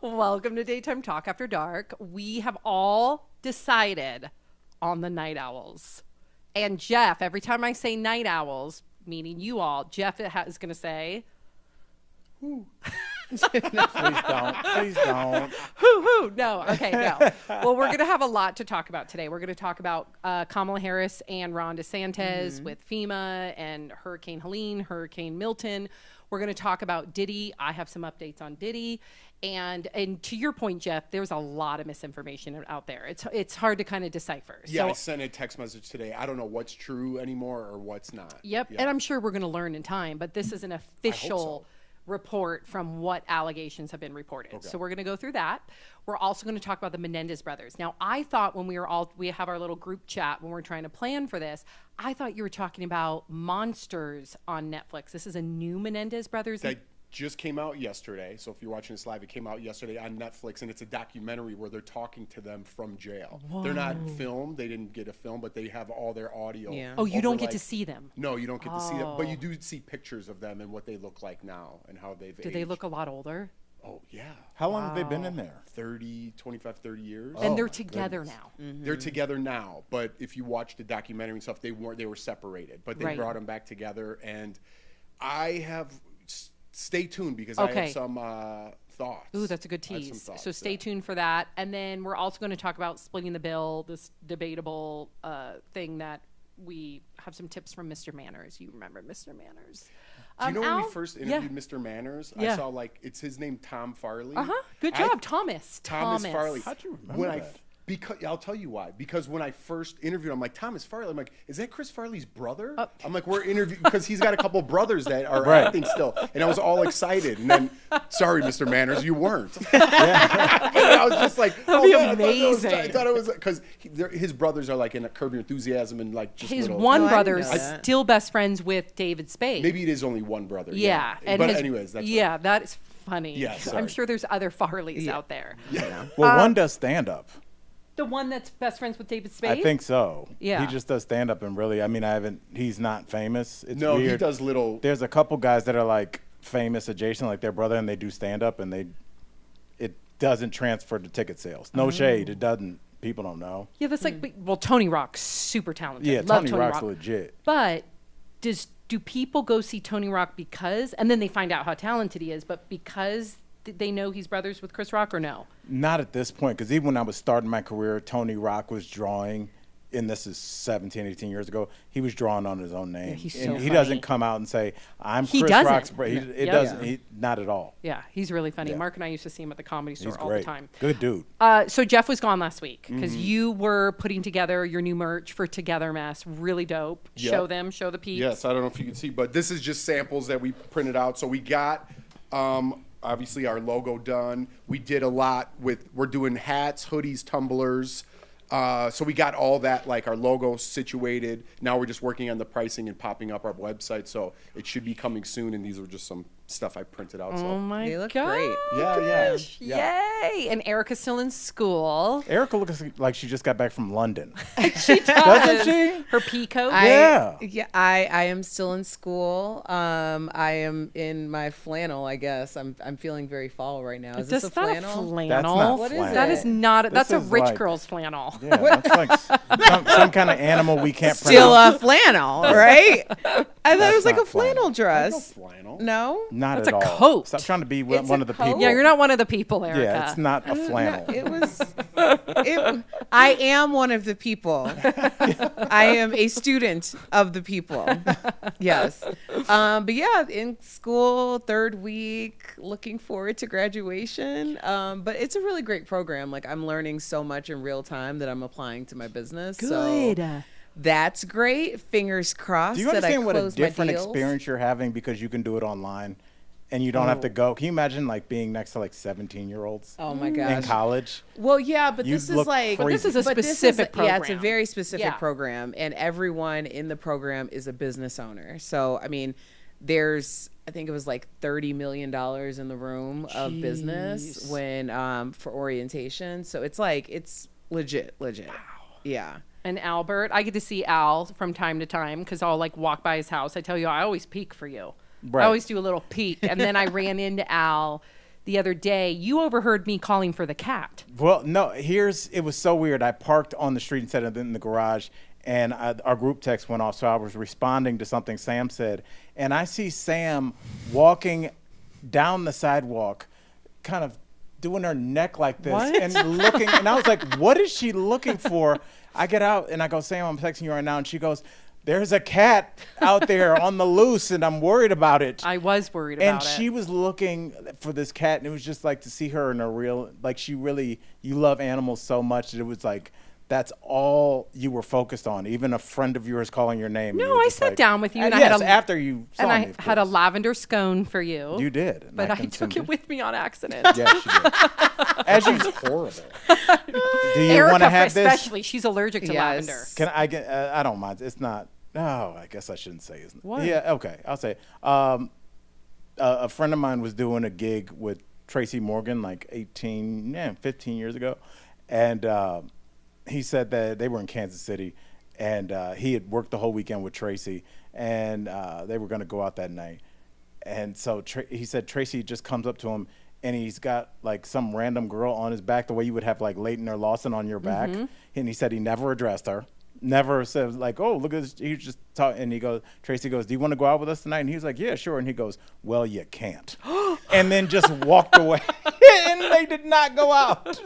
Welcome to Daytime Talk After Dark. We have all decided on the night owls. And Jeff, every time I say night owls, meaning you all, Jeff is going to say, Please don't. Please don't. hoo. No. Okay, no. Well, we're going to have a lot to talk about today. We're going to talk about Kamala Harris and Ron DeSantis with FEMA and Hurricane Helene, Hurricane Milton. We're going to talk about Diddy. I have some updates on Diddy. And to your point, Jeff, there's a lot of misinformation out there. It's hard to kind of decipher. Yeah, I sent a text message today. I don't know what's true anymore or what's not. Yep. And I'm sure we're going to learn in time, but this is an official report from what allegations have been reported. Okay. So we're going to go through that. We're also going to talk about the Menendez brothers. Now, I thought when we have our little group chat when we're trying to plan for this, I thought you were talking about Monsters on Netflix. This is a new Menendez brothers. That just came out yesterday. So if you're watching this live, it came out yesterday on Netflix, and it's a documentary where they're talking to them from jail. Whoa. They're not filmed. They didn't get a film, but they have all their audio. Yeah. Oh, you don't get to see them? No, you don't get to see them. But you do see pictures of them and what they look like now and how they've aged. Do they look a lot older? Oh, yeah. How long have they been in there? 30 years. And they're together now. Mm-hmm. They're together now. But if you watch the documentary and stuff, they were separated. But they brought them back together. And I have... Stay tuned because I have some thoughts. Ooh, that's a good tease. So stay tuned for that. And then we're also going to talk about splitting the bill, this debatable thing that we have some tips from Mr. Manners. You remember Mr. Manners. Do you know when we first interviewed Mr. Manners? I saw it's his name, Tom Farley. Good job, Thomas. Thomas Farley. How'd you remember that? Because I'll tell you why. Because when I first interviewed, I'm like, Thomas Farley. I'm like, is that Chris Farley's brother? I'm like, we're interviewing because he's got a couple brothers that are acting still, and I was all excited. And then, sorry, Mr. Manners, you weren't. I was just like, that'd be amazing. I thought it was because his brothers are like in a Curb Your Enthusiasm and like just his little, one brother is still best friends with David Spade. Maybe it is only one brother. Yeah, but anyways, that's that is funny. Yeah, I'm sure there's other Farleys out there. Yeah. Well, one does stand up. The one that's best friends with David Spade? I think so. Yeah. He just does stand up and really, he's not famous. It's no, weird. He does little. There's a couple guys that are like famous adjacent, like their brother, and they do stand up and it doesn't transfer to ticket sales. No shade. It doesn't. People don't know. Yeah, that's like, well, Tony Rock's super talented. Yeah, Love Tony Rock's legit. But do people go see Tony Rock because, and then they find out how talented he is, but because they know he's brothers with Chris Rock or no? Not at this point, because even when I was starting my career, Tony Rock was drawing, and this is 17, 18 years ago, he was drawing on his own name. Yeah, he's so and he funny. doesn't come out and say, I'm He Chris doesn't. Rock's brother. It doesn't. Not at all. Yeah, he's really funny. Yeah. Mark and I used to see him at the Comedy Store He's all great. the time. Good dude. So Jeff was gone last week because you were putting together your new merch for Together Mess. Really dope. Yep. Show the peeps. Yes, I don't know if you can see, but this is just samples that we printed out. So we got obviously our logo done. We did a lot we're doing hats, hoodies, tumblers. So we got all that, like our logo situated. Now we're just working on the pricing and popping up our website. So it should be coming soon. And these are just some stuff I printed out. Oh my They look gosh. great. Yeah. Yay. And Erica's still in school. Erica looks like she just got back from London. She does. Doesn't she? Her peacoat. I am still in school. I am in my flannel, I guess. I'm feeling very fall right now. Is this a flannel? That's not What is flannel. it? That is not. That's a is rich like- girl's flannel. Yeah, that's like some kind of animal we can't Still pronounce. a flannel, right? I thought it was like a not flannel. flannel No dress. flannel. No? Not That's at a all. coat. Stop trying to be It's one a of the coat? people. Yeah, you're not one of the people, Erica. Yeah, it's not a flannel. It was. I am one of the people. I am a student of the people. Yes. But yeah, in school, third week, looking forward to graduation. But it's a really great program. Like I'm learning so much in real time that I'm applying to my business. Good. So that's great. Fingers crossed. Do you that I understand what a close my different deals. experience you're having because you can do it online and you don't have to go? Can you imagine like being next to like 17-year-olds Oh my in gosh. college? Well, yeah, but You this is look like crazy. This is a but this specific Yeah, it's a program. very specific Yeah. program, and everyone in the program is a business owner. So, I mean, I think it was like $30 million in the room of business when for orientation. So it's like it's legit. Wow. Yeah. And Albert, I get to see Al from time to time because I'll like walk by his house. I tell you, I always peek for you. Right. I always do a little peek. And then I ran into Al the other day. You overheard me calling for the cat. Well, no, it was so weird. I parked on the street instead of in the garage, and our group text went off, so I was responding to something Sam said, and I see Sam walking down the sidewalk, kind of doing her neck like this and looking, and I was like, what is she looking for? I get out, and I go, Sam, I'm texting you right now, and she goes, there's a cat out there on the loose, and I'm worried about it. I was worried about it. And she was looking for this cat, and it was just like to see her in a real, like you love animals so much that it was like, that's all you were focused on. Even a friend of yours calling your name. No, I sat down with you. And yes, after you saw me, and I had a lavender scone for you. You did. But I took it with me on accident. Yes, you did. As you Horrible. Do you want to have this? Especially, she's allergic to lavender. Can I get? I don't mind. It's not. No, I guess I shouldn't say. Isn't it? What? Yeah. Okay. I'll say. A friend of mine was doing a gig with Tracy Morgan like 15 years ago, and he said that they were in Kansas City, and he had worked the whole weekend with Tracy, and they were going to go out that night. And so he said Tracy just comes up to him, and he's got like some random girl on his back, the way you would have like Leighton or Lawson on your back. And he said he never addressed her. Never said like, oh, look at this. He just talk, and Tracy goes, do you want to go out with us tonight? And he was like, yeah, sure. And he goes, well, you can't. And then just walked away. And they did not go out. What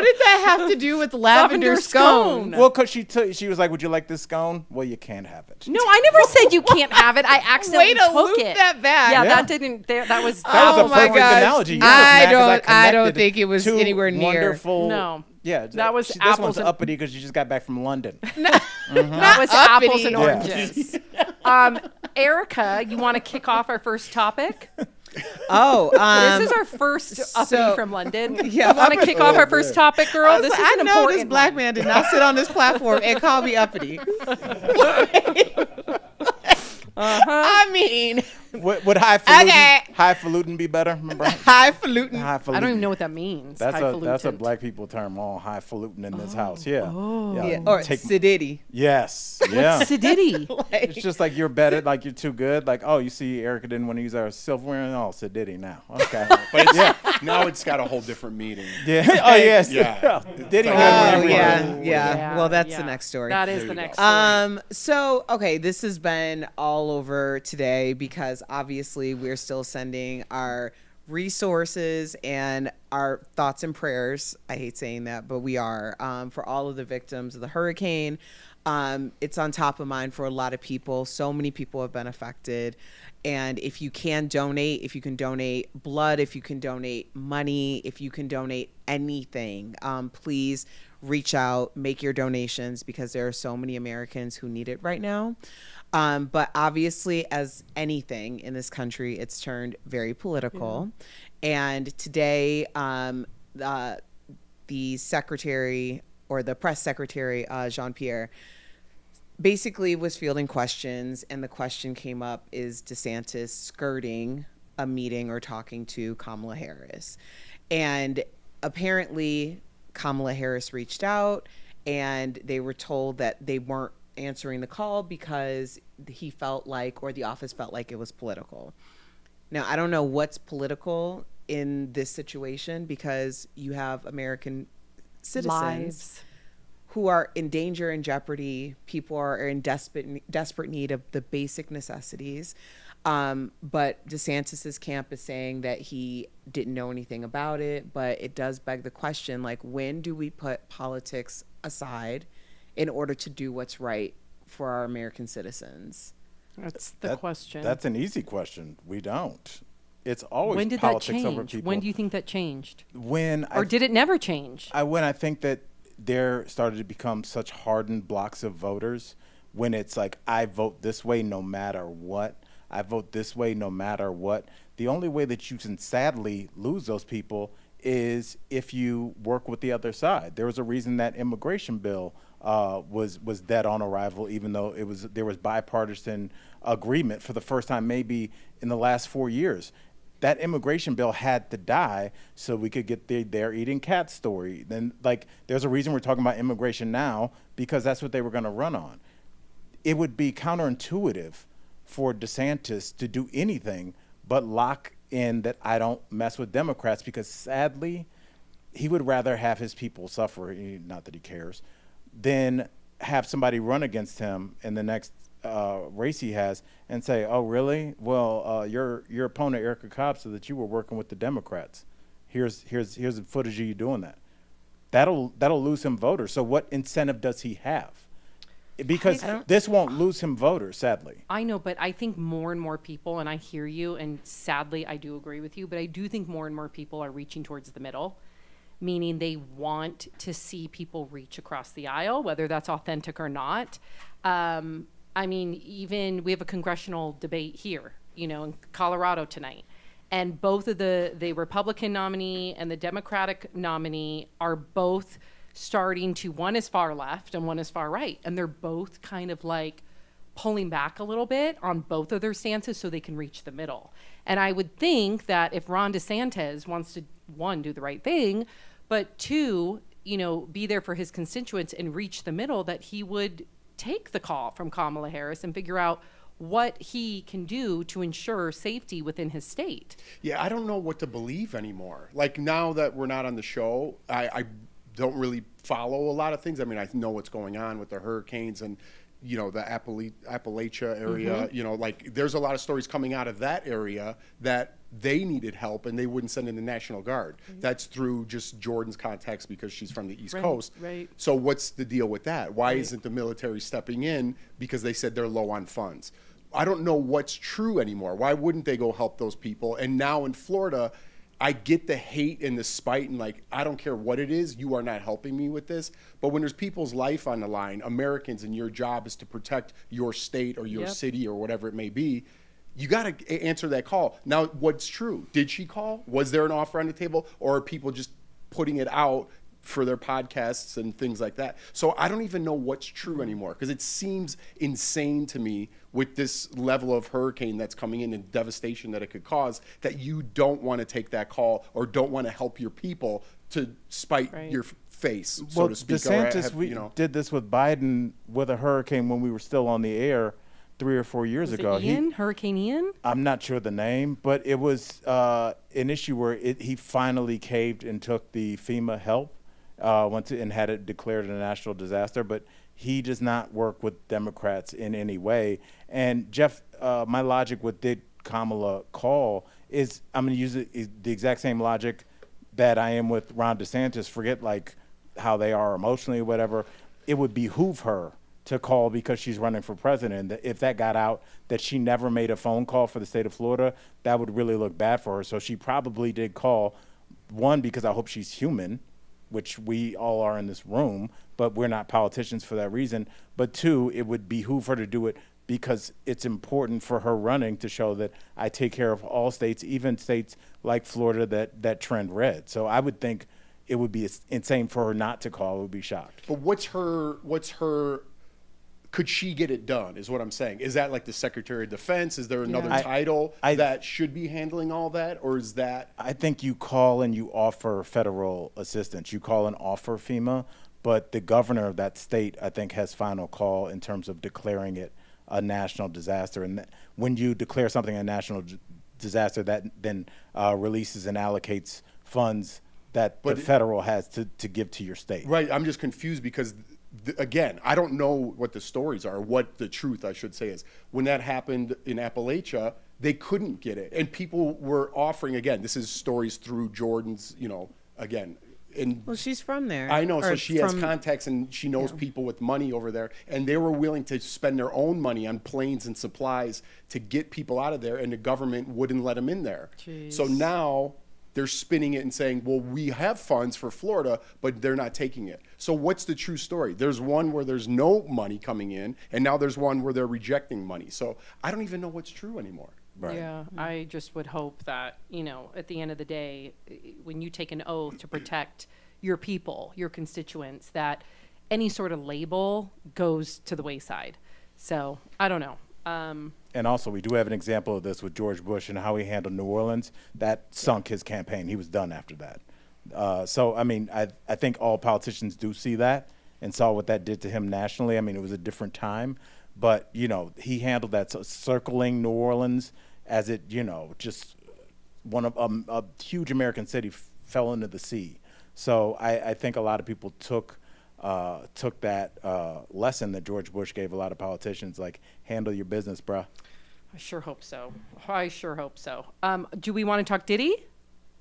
did that have to do with lavender scone? Well, because she was like, would you like this scone? Well, you can't have it. No, I never said you can't have it. I accidentally Way to took loop it. that back. Yeah, Yeah. that didn't. That was. That was a my perfect gosh. analogy. You just mad 'cause I don't connected think it was two anywhere near. Wonderful. No. Yeah, That was this apples one's and- uppity because she just got back from London. That was apples and Yeah. oranges. Erica, you want to kick off our first topic? Oh, This is our first uppity from London. Yeah. You want to kick off our first topic, girl? This is I an know important this black one. man did not sit on this platform and call me uppity. I mean, Would highfalutin, Okay. highfalutin be better? Remember? highfalutin. Highfalutin. I don't even know what that means. That's a highfalutin. black people term. All highfalutin in this house. Yeah. Yeah, or take- sedity. Yes. Yeah. Sedity. It's just like you're better, like you're too good. Like, oh, you see Erica didn't want to use our silverware, and oh, so did he now? Okay. But now it's got a whole different meaning. Yeah. Oh yes. Yeah. Did he? Oh, Oh yeah. yeah. Well, that's yeah. the next story. That is There the you next go. story. So, okay, this has been all over today because obviously we're still sending our resources and our thoughts and prayers. I hate saying that, but we are for all of the victims of the hurricane. It's on top of mind for a lot of people. So many people have been affected. And if you can donate, if you can donate blood, if you can donate money, if you can donate anything, please reach out, make your donations because there are so many Americans who need it right now. But obviously, as anything in this country, it's turned very political. And today, the secretary or the press secretary, Jean-Pierre, basically was fielding questions. And the question came up, is DeSantis skirting a meeting or talking to Kamala Harris? And apparently, Kamala Harris reached out and they were told that they weren't answering the call because he felt like, or the office felt like, it was political. Now, I don't know what's political in this situation because you have American citizens Lives. who are in danger and jeopardy. People are in desperate need of the basic necessities. But DeSantis's camp is saying that he didn't know anything about it, but it does beg the question, like, when do we put politics aside in order to do what's right for our American citizens? That's the question. That's an easy question. We don't. It's always when did that politics over change? people. When do you think that changed? Or Did it never change? when I think that there started to become such hardened blocks of voters, when it's like, I vote this way no matter what. I vote this way no matter what. The only way that you can sadly lose those people is if you work with the other side. There was a reason that immigration bill was dead on arrival, even though there was bipartisan agreement for the first time maybe in the last 4 years. That immigration bill had to die so we could get the "they're eating cats" story. Then, like, there's a reason we're talking about immigration now, because that's what they were going to run on. It would be counterintuitive for DeSantis to do anything but lock in that I don't mess with Democrats, because sadly, he would rather have his people suffer, not that he cares, than have somebody run against him in the next race he has and say, oh, really? Well, your opponent, Erica Cobb, said that you were working with the Democrats. Here's the footage of you doing that. That'll lose him voters. So what incentive does he have? Because this won't lose him voters, sadly. I know, but I think more and more people, and I hear you, and sadly I do agree with you, but I do think more and more people are reaching towards the middle, meaning they want to see people reach across the aisle, whether that's authentic or not. I mean, even we have a congressional debate here, in Colorado tonight. And both of the Republican nominee and the Democratic nominee are both starting to, one is far left and one is far right. And they're both kind of like pulling back a little bit on both of their stances so they can reach the middle. And I would think that if Ron DeSantis wants to, one, do the right thing, but two, be there for his constituents and reach the middle, that he would take the call from Kamala Harris and figure out what he can do to ensure safety within his state. Yeah, I don't know what to believe anymore. Like, now that we're not on the show, I don't really follow a lot of things. I mean, I know what's going on with the hurricanes and, the Appalachia area. Like, there's a lot of stories coming out of that area that they needed help and they wouldn't send in the National Guard. That's through just Jordan's contacts because she's from the East Coast. Right. So what's the deal with that? Why isn't the military stepping in? Because they said they're low on funds. I don't know what's true anymore. Why wouldn't they go help those people? And now in Florida, I get the hate and the spite and like, I don't care what it is, you are not helping me with this. But when there's people's life on the line, Americans, and your job is to protect your state or your city or whatever it may be, you got to answer that call. Now, what's true? Did she call? Was there an offer on the table? Or are people just putting it out for their podcasts and things like that? So I don't even know what's true anymore, because it seems insane to me with this level of hurricane that's coming in and devastation that it could cause, that you don't want to take that call or don't want to help your people to spite your face, so to speak. DeSantis, did this with Biden with a hurricane when we were still on the air 3 or 4 years ago. Hurricane Ian? I'm not sure the name, but it was an issue where he finally caved and took the FEMA help. And had it declared a national disaster, but he does not work with Democrats in any way. And Jeff, my logic with did Kamala call is, I'm going to use the exact same logic that I am with Ron DeSantis. Forget like how they are emotionally or whatever. It would behoove her to call because she's running for president. If that got out that she never made a phone call for the state of Florida, that would really look bad for her. So she probably did call, one, because I hope she's human, which we all are in this room, but we're not politicians for that reason. But two, it would behoove her to do it because it's important for her running to show that I take care of all states, even states like Florida that trend red. So I would think it would be insane for her not to call. I would be shocked. But what's her could she get it done, is what I'm saying. Is that like the Secretary of Defense? Is there another title that should be handling all that? Or is that? I think you call and you offer federal assistance. You call and offer FEMA, but the governor of that state, I think, has final call in terms of declaring it a national disaster. And when you declare something a national disaster, that then releases and allocates funds that the federal has to give to your state. Right. I'm just confused because again, I don't know what the stories are, what the truth, I should say, is. When that happened in Appalachia, they couldn't get it. And people were offering, again, this is stories through Jordan's, again. And well, she's from there. I know, so she has contacts and she knows people with money over there. And they were willing to spend their own money on planes and supplies to get people out of there, and the government wouldn't let them in there. Jeez. So now they're spinning it and saying, well, we have funds for Florida, but they're not taking it. So what's the true story? There's one where there's no money coming in, and now there's one where they're rejecting money. So I don't even know what's true anymore. Right. Yeah, I just would hope that, at the end of the day, when you take an oath to protect your people, your constituents, that any sort of label goes to the wayside. So I don't know. And also, we do have an example of this with George Bush and how he handled New Orleans. That sunk his campaign. He was done after that. So, I mean, I think all politicians do see that and saw what that did to him nationally. I mean, it was a different time. but he handled that circling New Orleans as it just one of a huge American city fell into the sea. So I think a lot of people took that lesson that George Bush gave a lot of politicians, like, handle your business, bruh. I sure hope so. Do we want to talk Diddy?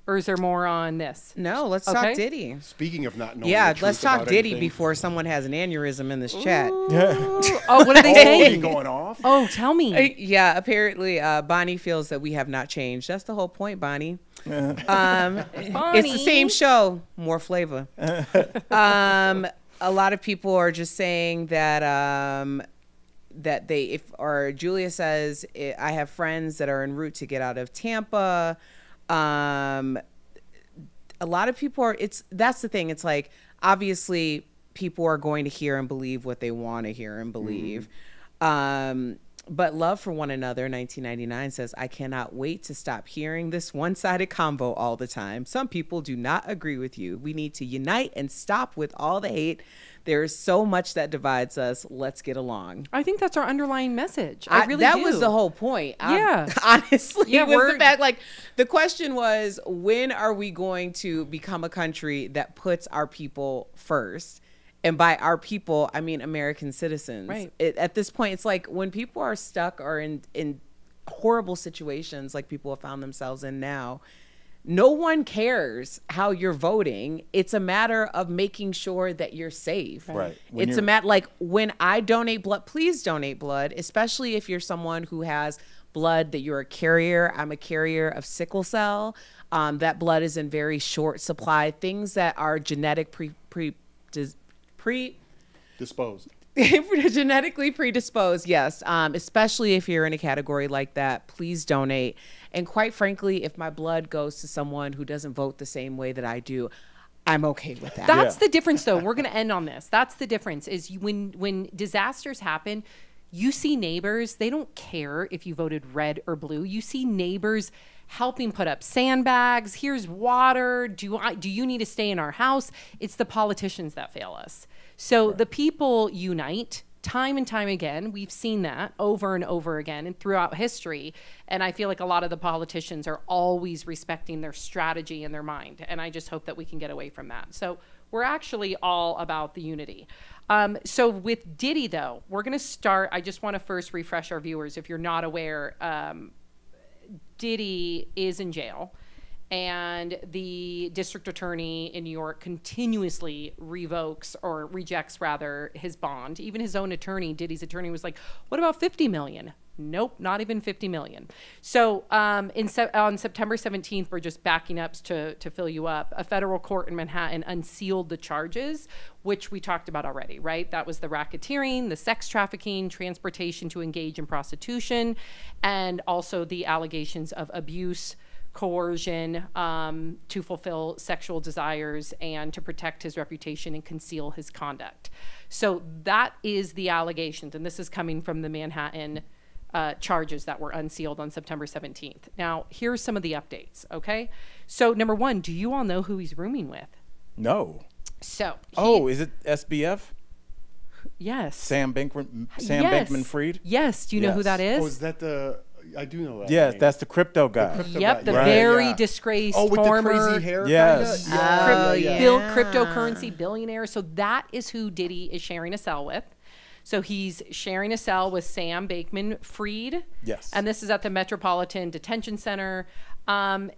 Or is there more on this? No, let's talk Diddy. Speaking of not knowing Yeah, the let's truth talk about Diddy anything. before someone has an aneurysm in this chat. Oh, what are they Oh, saying? you going off? Oh, tell me. Yeah, apparently Bonnie feels that we have not changed. That's the whole point, Bonnie. It's the same show, more flavor. A lot of people are just saying that Julia says, I have friends that are en route to get out of Tampa. A lot of people that's the thing. It's like, obviously people are going to hear and believe what they want to hear and believe. But love for one another, 1999 says, I cannot wait to stop hearing this one-sided convo all the time. Some people do not agree with you. We need to unite and stop with all the hate. There is so much that divides us. Let's get along. I think that's our underlying message. I really that do. was the whole point. Yeah. Honestly, Yeah, was the fact, like, the question was, when are we going to become a country that puts our people first? And by our people, I mean American citizens. Right. At this point, it's like when people are stuck or in horrible situations like people have found themselves in now, no one cares how you're voting. It's a matter of making sure that you're safe. Right. It's a matter, like, when I donate blood, please donate blood, especially if you're someone who has blood that you're a carrier. I'm a carrier of sickle cell. That blood is in very short supply. Things that are Disposed. genetically predisposed, yes. Especially if you're in a category like that, please donate. And quite frankly, if my blood goes to someone who doesn't vote the same way that I do, I'm okay with that. That's the difference, though. We're going to end on this. That's the difference, is when disasters happen, you see neighbors, they don't care if you voted red or blue. You see neighbors helping put up sandbags. Here's water. Do you need to stay in our house? It's the politicians that fail us. So the people unite time and time again. We've seen that over and over again and throughout history. And I feel like a lot of the politicians are always respecting their strategy and their mind. And I just hope that we can get away from that. So we're actually all about the unity. So with Diddy, though, we're going to start. I just want to first refresh our viewers. If you're not aware, Diddy is in jail. And the district attorney in New York continuously rejects his bond. Even his own attorney, Diddy's attorney, was like, what about 50 million? Nope, not even 50 million. So on September 17th, we're just backing up to fill you up. A federal court in Manhattan unsealed the charges, which we talked about already, right? That was the racketeering, the sex trafficking, transportation to engage in prostitution, and also the allegations of abuse, coercion, to fulfill sexual desires and to protect his reputation and conceal his conduct. So that is the allegations, and this is coming from the Manhattan charges that were unsealed on September 17th. Now, here's some of the updates, okay? So number one, do you all know who he's rooming with? No. So is it SBF? Yes. Sam Bankman-Fried? Yes. Do you know who that is? Oh, is that the... I do know that. Yes, name. that's the crypto guy. Yep, the Right. very disgraced with former the crazy hair. Yes. built cryptocurrency billionaire. So that is who Diddy is sharing a cell with. So he's sharing a cell with Sam Bankman-Fried. Yes. And this is at the Metropolitan Detention Center. And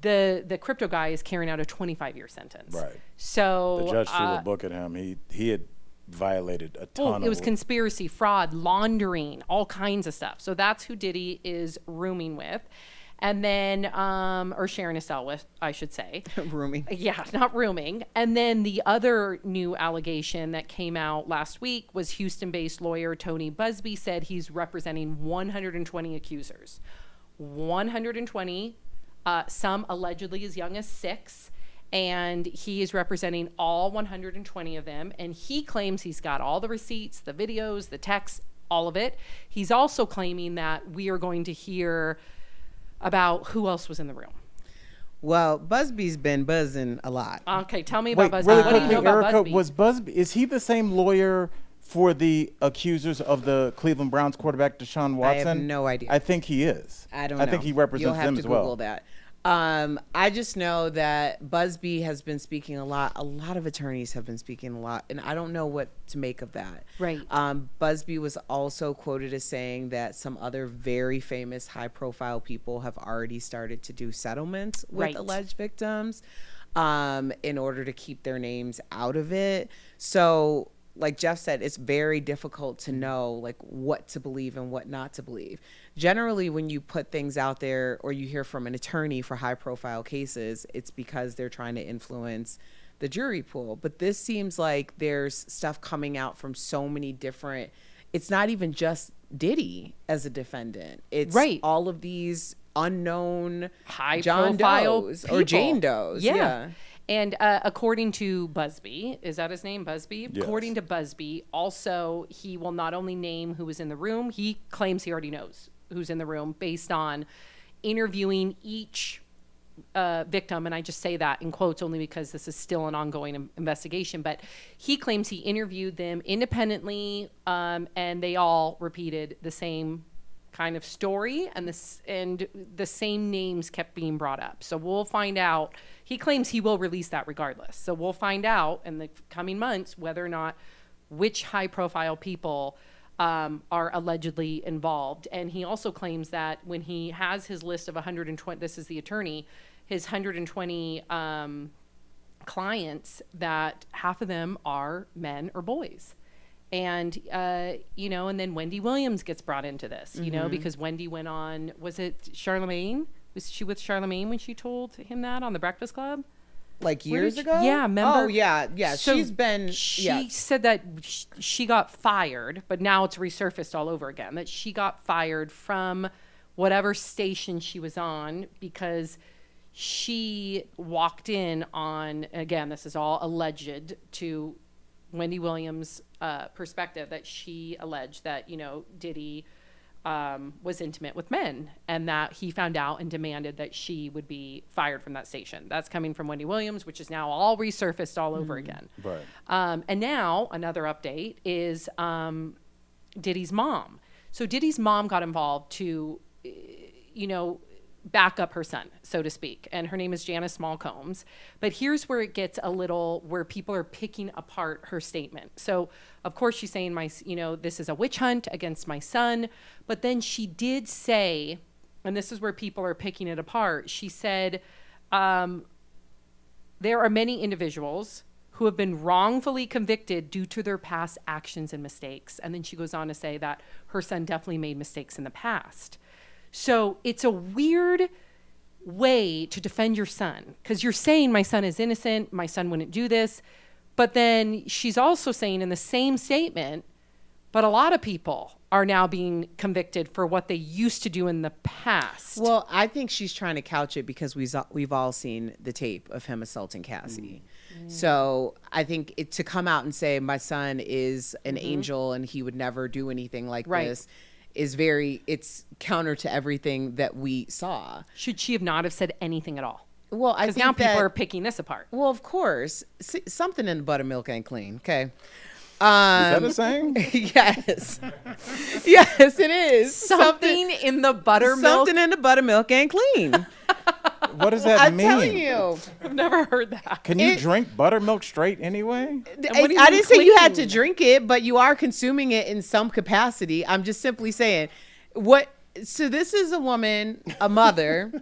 the crypto guy is carrying out a 25-year sentence. Right. So The judge threw the book at him. He had violated a ton of... It was conspiracy, fraud, laundering, all kinds of stuff. So that's who Diddy is rooming with. And then, or sharing a cell with, I should say. Rooming. Yeah, not rooming. And then the other new allegation that came out last week was Houston-based lawyer Tony Busby said he's representing 120 accusers. 120, some allegedly as young as 6. And he is representing all 120 of them. And he claims he's got all the receipts, the videos, the texts, all of it. He's also claiming that we are going to hear about who else was in the room. Well, Busby's been buzzing a lot. Okay, tell me about Busby. Really What do you know quickly, about Erica, Busby? is he the same lawyer for the accusers of the Cleveland Browns quarterback Deshaun Watson? I have no idea. I think he is. I don't know. I think he represents them as well. You'll have to Google that. I just know that Busby has been speaking a lot. A lot of attorneys have been speaking a lot, and I don't know what to make of that. Right. Busby was also quoted as saying that some other very famous high-profile people have already started to do settlements with alleged victims in order to keep their names out of it. So, like Jeff said, it's very difficult to know like what to believe and what not to believe. Generally, when you put things out there or you hear from an attorney for high profile cases, it's because they're trying to influence the jury pool. But this seems like there's stuff coming out from so many different, it's not even just Diddy as a defendant. It's all of these unknown high John profile Does people. or Jane Does. Yeah. And according to Busby, is that his name, Busby? Yes. According to Busby, also, he will not only name who was in the room, he claims he already knows who's in the room based on interviewing each victim. And I just say that in quotes only because this is still an ongoing investigation. But he claims he interviewed them independently, and they all repeated the same kind of story, and the same names kept being brought up. So we'll find out. He claims he will release that regardless. So we'll find out in the coming months whether or not which high profile people are allegedly involved. And he also claims that when he has his list of 120, this is the attorney, his 120 clients, that half of them are men or boys. And, and then Wendy Williams gets brought into this, because Wendy went on, was it Charlemagne? Was she with Charlemagne when she told him that on the Breakfast Club? Like years ago? Yeah, remember? Oh, yeah. So she said that she got fired, but now it's resurfaced all over again, that she got fired from whatever station she was on because she walked in on, again, this is all alleged to Wendy Williams' perspective, that she alleged that, Diddy was intimate with men, and that he found out and demanded that she would be fired from that station. That's coming from Wendy Williams, which is now all resurfaced all over again. Right. And now another update is Diddy's mom. So Diddy's mom got involved to, back up her son, so to speak. And her name is Janice Small-Combs. But here's where it gets a little, where people are picking apart her statement. So, of course, she's saying, this is a witch hunt against my son. But then she did say, and this is where people are picking it apart, she said, there are many individuals who have been wrongfully convicted due to their past actions and mistakes. And then she goes on to say that her son definitely made mistakes in the past. So it's a weird way to defend your son, because you're saying my son is innocent, my son wouldn't do this. But then she's also saying in the same statement, but a lot of people are now being convicted for what they used to do in the past. Well, I think she's trying to couch it because we've all seen the tape of him assaulting Cassie. So I think to come out and say my son is an angel and he would never do anything like this is it's counter to everything that we saw. Should she have not have said anything at all? Well, I think now people are picking this apart. Well, of course, something in the buttermilk ain't clean. Okay. Is that a saying? Yes. Yes, it is. Something in the buttermilk. Something in the buttermilk ain't clean. What does that mean? I'm telling you. I've never heard that. Can you drink buttermilk straight anyway? I didn't say you had to drink it, but you are consuming it in some capacity. I'm just simply saying so this is a woman, a mother,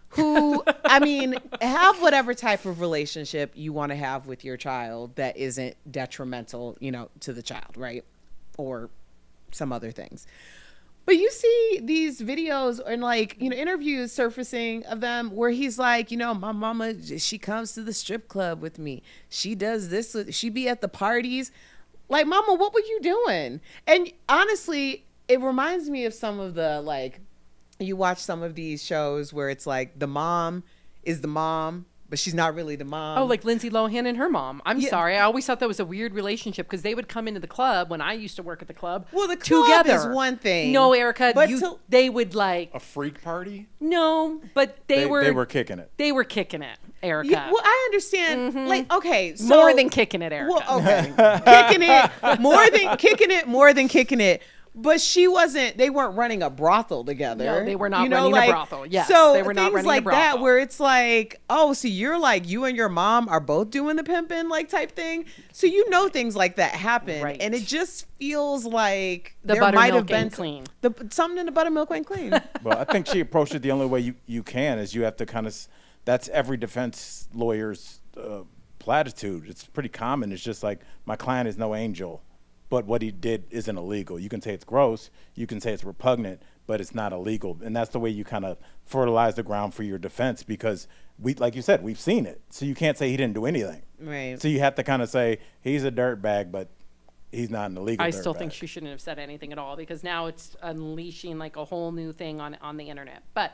who, have whatever type of relationship you want to have with your child that isn't detrimental, to the child, right? Or some other things. But you see these videos and interviews surfacing of them where he's like, my mama, she comes to the strip club with me. She does this. She be at the parties. Like, mama, what were you doing? And honestly, it reminds me of some of the, you watch some of these shows where it's like the mom is the mom, but she's not really the mom. Oh, like Lindsay Lohan and her mom. I'm sorry. I always thought that was a weird relationship because they would come into the club when I used to work at the club. Well, the club together. is one thing. No, Erica, but they would like A freak party? no, but they were kicking it. They were kicking it, Erica. Yeah, well, I understand. Like, okay, so More than kicking it, Erica. Well, okay, more than kicking it. But they weren't running a brothel together. No, they were not you know, running like, a brothel. Yes, so they were not things running like a brothel. that where it's like, oh, so you're like, you and your mom are both doing the pimping, like type thing. So you know things like that happen. Right. And it just feels like The there might have buttermilk been ain't clean. something in the buttermilk ain't clean. Well, I think she approached it the only way you can is you have to kind of, that's every defense lawyer's platitude. It's pretty common. It's just like, my client is no angel, but what he did isn't illegal. You can say it's gross, you can say it's repugnant, but it's not illegal. And that's the way you kind of fertilize the ground for your defense because like you said, we've seen it. So you can't say he didn't do anything. Right. So you have to kind of say he's a dirtbag, but he's not an illegal I still dirtbag. think she shouldn't have said anything at all because now it's unleashing like a whole new thing on the internet. But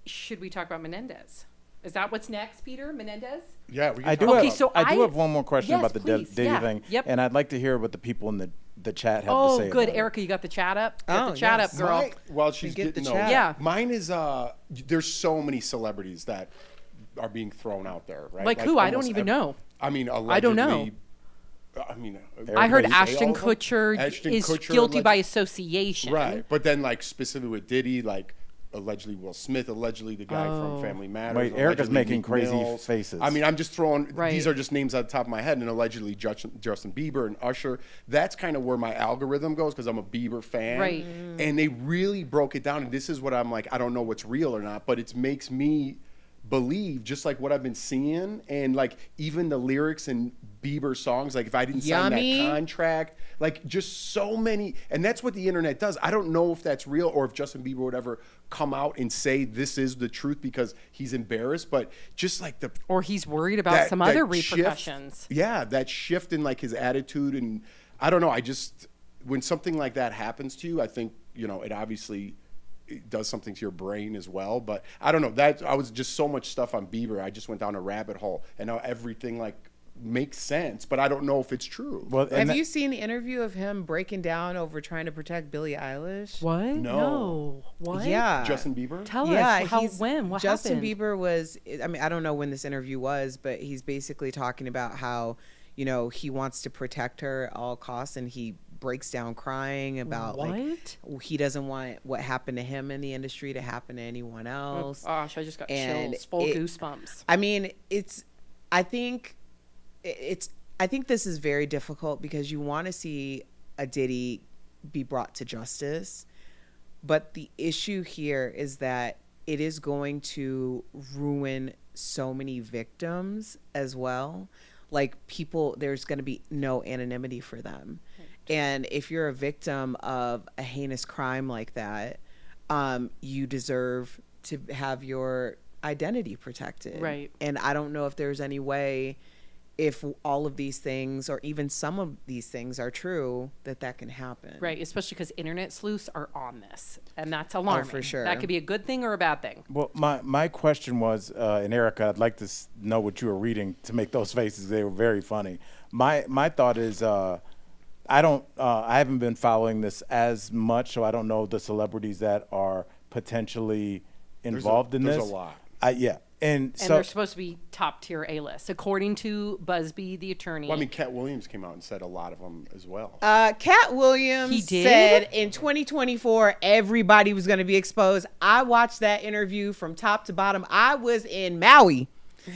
should we talk about Menendez? Is that what's next, Peter? Menendez? Yeah, we can I do, talk have, about- so I do have one more question Yes, about the please. Diddy Yeah. thing. Yep. And I'd like to hear what the people in the chat have to Oh, say good. about it. Erica, you got the chat up? Get Oh, the chat yes. up, girl. While she's get getting the those. chat. Yeah. Mine is there's so many celebrities that are being thrown out there, right? Like who? I don't almost even know. I mean, allegedly, I don't know. I mean, I heard everybody say Ashton all of them? Kutcher Ashton is Kutcher guilty by alleged- association. Right, but then like specifically with Diddy, like allegedly Will Smith, allegedly the guy from Family Matters. Wait, Erica's allegedly making Meek crazy Mills. faces. I mean, I'm just throwing. Right. These are just names at the top of my head, and allegedly Justin Bieber and Usher. That's kind of where my algorithm goes because I'm a Bieber fan. Right. And they really broke it down, and this is what I'm like. I don't know what's real or not, but it makes me believe just like what I've been seeing, and like even the lyrics in Bieber songs, like if I didn't sign Yummy. that contract, like just so many, and that's what the internet does. I don't know if that's real or if Justin Bieber would ever come out and say this is the truth because he's embarrassed, but just like the Or he's worried about some other shift- repercussions. yeah, that shift in like his attitude, and I don't know. I just when something like that happens to you, I think it obviously it does something to your brain as well. But I don't know. That I was just so much stuff on Bieber. I just went down a rabbit hole, and now everything like makes sense, but I don't know if it's true. Well, and Have you seen the interview of him breaking down over trying to protect Billie Eilish? What? No. What? Yeah. Justin Bieber? Tell Yeah, us how, he's- when, what Justin happened? Bieber was, I mean, I don't know when this interview was, but he's basically talking about how, he wants to protect her at all costs, and he breaks down crying about like he doesn't want what happened to him in the industry to happen to anyone else. Oh, gosh, I just got And chills, full goosebumps. I mean, I think this is very difficult because you want to see a Diddy be brought to justice. But the issue here is that it is going to ruin so many victims as well. Like people, there's going to be no anonymity for them. Right. And if you're a victim of a heinous crime like that, you deserve to have your identity protected. Right. And I don't know if there's any way, if all of these things or even some of these things are true, that can happen. Right, especially because internet sleuths are on this, and that's alarming. Oh, for sure. That could be a good thing or a bad thing. Well, my question was, and Erica, I'd like to know what you were reading to make those faces. They were very funny. My thought is, I haven't been following this as much, so I don't know the celebrities that are potentially involved in this. There's a lot. Yeah. And so they're supposed to be top tier A-list, according to Busby, the attorney. Well, I mean, Cat Williams came out and said a lot of them as well. Cat Williams He did? said in 2024 everybody was going to be exposed. I watched that interview from top to bottom. I was in Maui.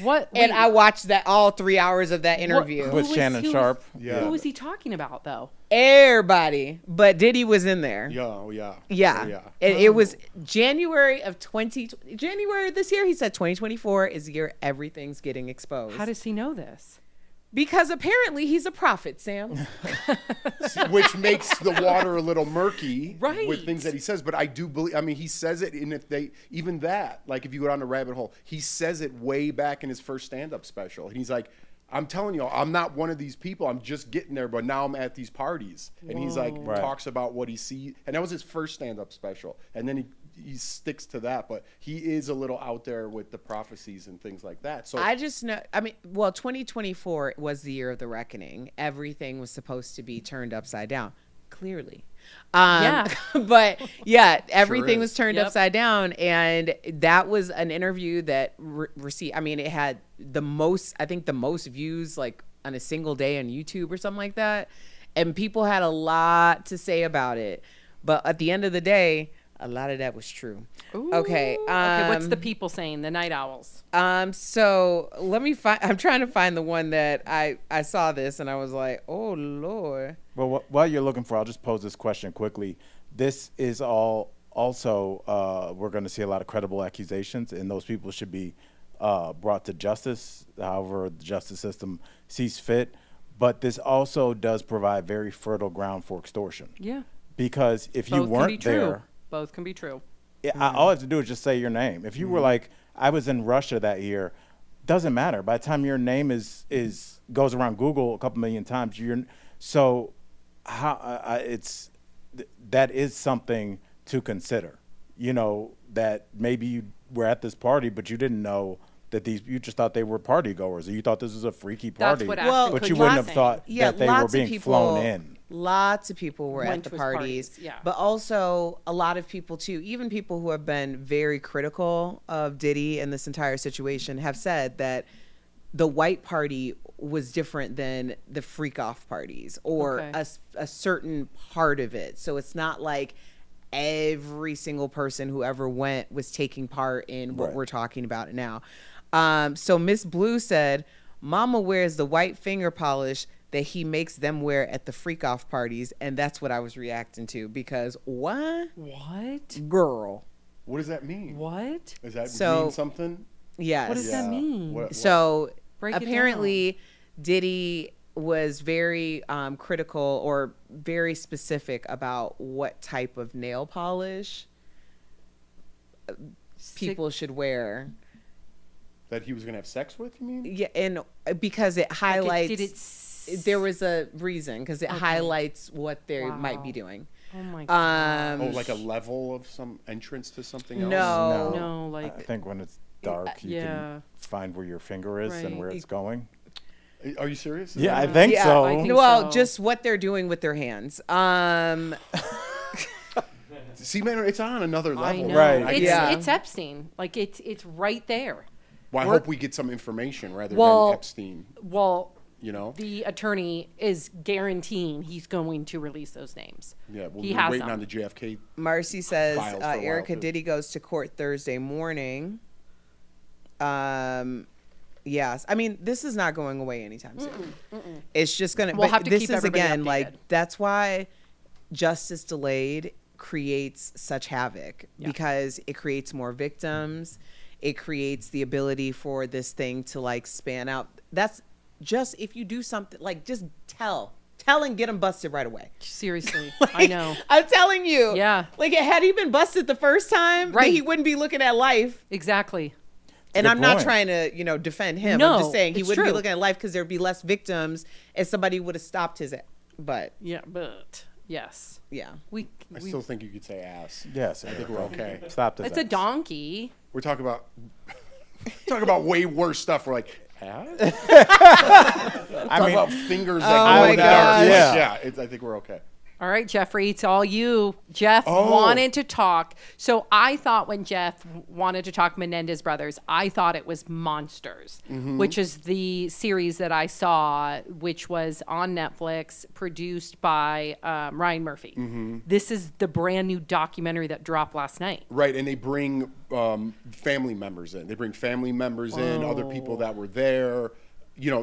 What? And wait, I watched that all 3 hours of that interview. With Shannon Sharp. Yeah. Who was he talking about, though? Everybody, but Diddy was in there. Yeah, oh, yeah. Yeah. Oh, yeah. It was January this year. He said 2024 is the year everything's getting exposed. How does he know this? Because apparently he's a prophet, Sam. Which makes the water a little murky Right. with things that he says. But I do believe, I mean, he says it, and if they, even that, like if you go down the rabbit hole, he says it way back in his first stand-up special. And he's like, I'm telling you, I'm not one of these people. I'm just getting there, but now I'm at these parties. And he's like, Right. talks about what he sees. And that was his first stand-up special. And then he sticks to that. But he is a little out there with the prophecies and things like that. So I just know, I mean, well, 2024 was the year of the reckoning. Everything was supposed to be turned upside down, clearly. Yeah. But yeah, everything is. was turned Yep. upside down. And that was an interview that received, I mean, it had the most views like on a single day on YouTube or something like that. And people had a lot to say about it. But at the end of the day, a lot of that was true. Ooh. Okay. Okay, what's the people saying? The night owls. So let me find, I'm trying to find the one that I saw this and I was like, oh Lord. Well, while you're looking for, I'll just pose this question quickly. This is all also, we're going to see a lot of credible accusations, and those people should be brought to justice, however the justice system sees fit. But this also does provide very fertile ground for extortion. Yeah. Because if you Both can be weren't true. there, Both can be true. all I have to do is just say your name. If you were like, I was in Russia that year, doesn't matter. By the time your name is goes around Google a couple million times, that is something to consider. You know, that maybe you were at this party, but you didn't know that you just thought they were party goers, or you thought this was a freaky That's party, what Well, but Ashton you Kutcher wouldn't was have thought saying. that they were lots of being people, flown in. Lots of people were Went at the to his parties, parties, yeah. but also a lot of people too, even people who have been very critical of Diddy and this entire situation have said that the white party was different than the freak off parties or Okay. a certain part of it. So it's not like every single person who ever went was taking part in what Right. we're talking about now. So Miss Blue said, Mama wears the white finger polish that he makes them wear at the freak off parties. And that's what I was reacting to because what? What? Girl. what does that mean? What? Does that So- mean something? Yes. What does that mean? What- So Break it apparently Diddy was very critical or very specific about what type of nail polish people should wear. That he was going to have sex with, you mean? Yeah, and because it highlights, there was a reason because it Okay. highlights what they Wow. might be doing. Oh my god. Oh, like a level of some entrance to something else? No. No, I like think when it's dark, you yeah. can find where your finger is and Right. where it's going. Are you serious? Is Yeah, I that- think Yeah, so. I think Well, so. just what they're doing with their hands. See, man, it's on another I level. know. Right. It's Yeah. it's Epstein. Like it's right there. Well, I We're- hope we get some information rather Well- than Epstein, Well, you know? the attorney is guaranteeing he's going to release those names. Yeah, well, he we're has waiting them. on the JFK. Marcy says Files for a while, Erica too. Diddy goes to court Thursday morning. Yes, I mean this is not going away anytime soon. It's just gonna. We'll but have to this keep is everybody again updated. like that's why justice delayed creates such havoc because it creates more victims. It creates the ability for this thing to like span out. That's just if you do something like just tell and get them busted right away. Seriously, Like, I know. I'm telling you. Yeah. Like had he been busted the first time, Right. then he wouldn't be looking at life. Exactly. And Good I'm not point. trying to, defend him. No, I'm just saying he it's wouldn't be true. looking at life because there'd be less victims and somebody would have stopped his. But Yeah, but yes, yeah, we. I still think you could say ass. Yes, I think we're okay. Stop this. It's a donkey. We're talking about way worse stuff. We're like, ass? I Talk mean, about fingers that Oh go my down. gosh. Yeah. I think we're okay. All right, Jeffrey, it's all you. Jeff Oh. wanted to talk. So I thought when Jeff wanted to talk Menendez Brothers, I thought it was Monsters, which is the series that I saw, which was on Netflix, produced by Ryan Murphy. This is the brand new documentary that dropped last night. Right, and they bring family members in. They bring family members in, other people that were there.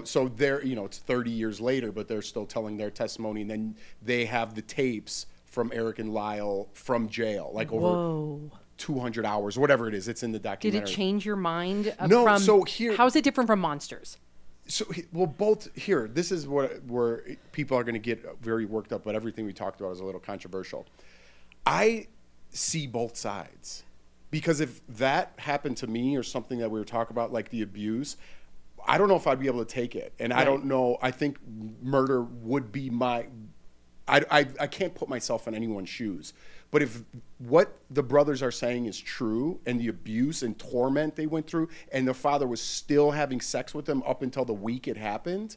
So they're, it's 30 years later, but they're still telling their testimony. And then they have the tapes from Eric and Lyle from jail, like over Whoa. 200 hours, whatever it is. It's in the Did documentary. it change your mind? No, From, so here- How is it different from Monsters? So, well, both here. This is where people are going to get very worked up, but everything we talked about is a little controversial. I see both sides because if that happened to me or something that we were talking about, like the abuse, I don't know if I'd be able to take it. And I don't know. I think murder would be I can't put myself in anyone's shoes. But if what the brothers are saying is true, and the abuse and torment they went through, and the father was still having sex with them up until the week it happened,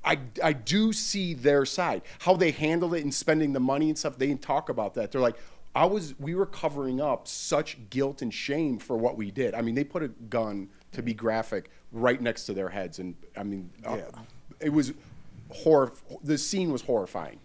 I do see their side. How they handled it and spending the money and stuff, they didn't talk about that. They're like, we were covering up such guilt and shame for what we did. I mean, they put a gun, to be graphic, right next to their heads. And I mean, it was the scene was horrifying.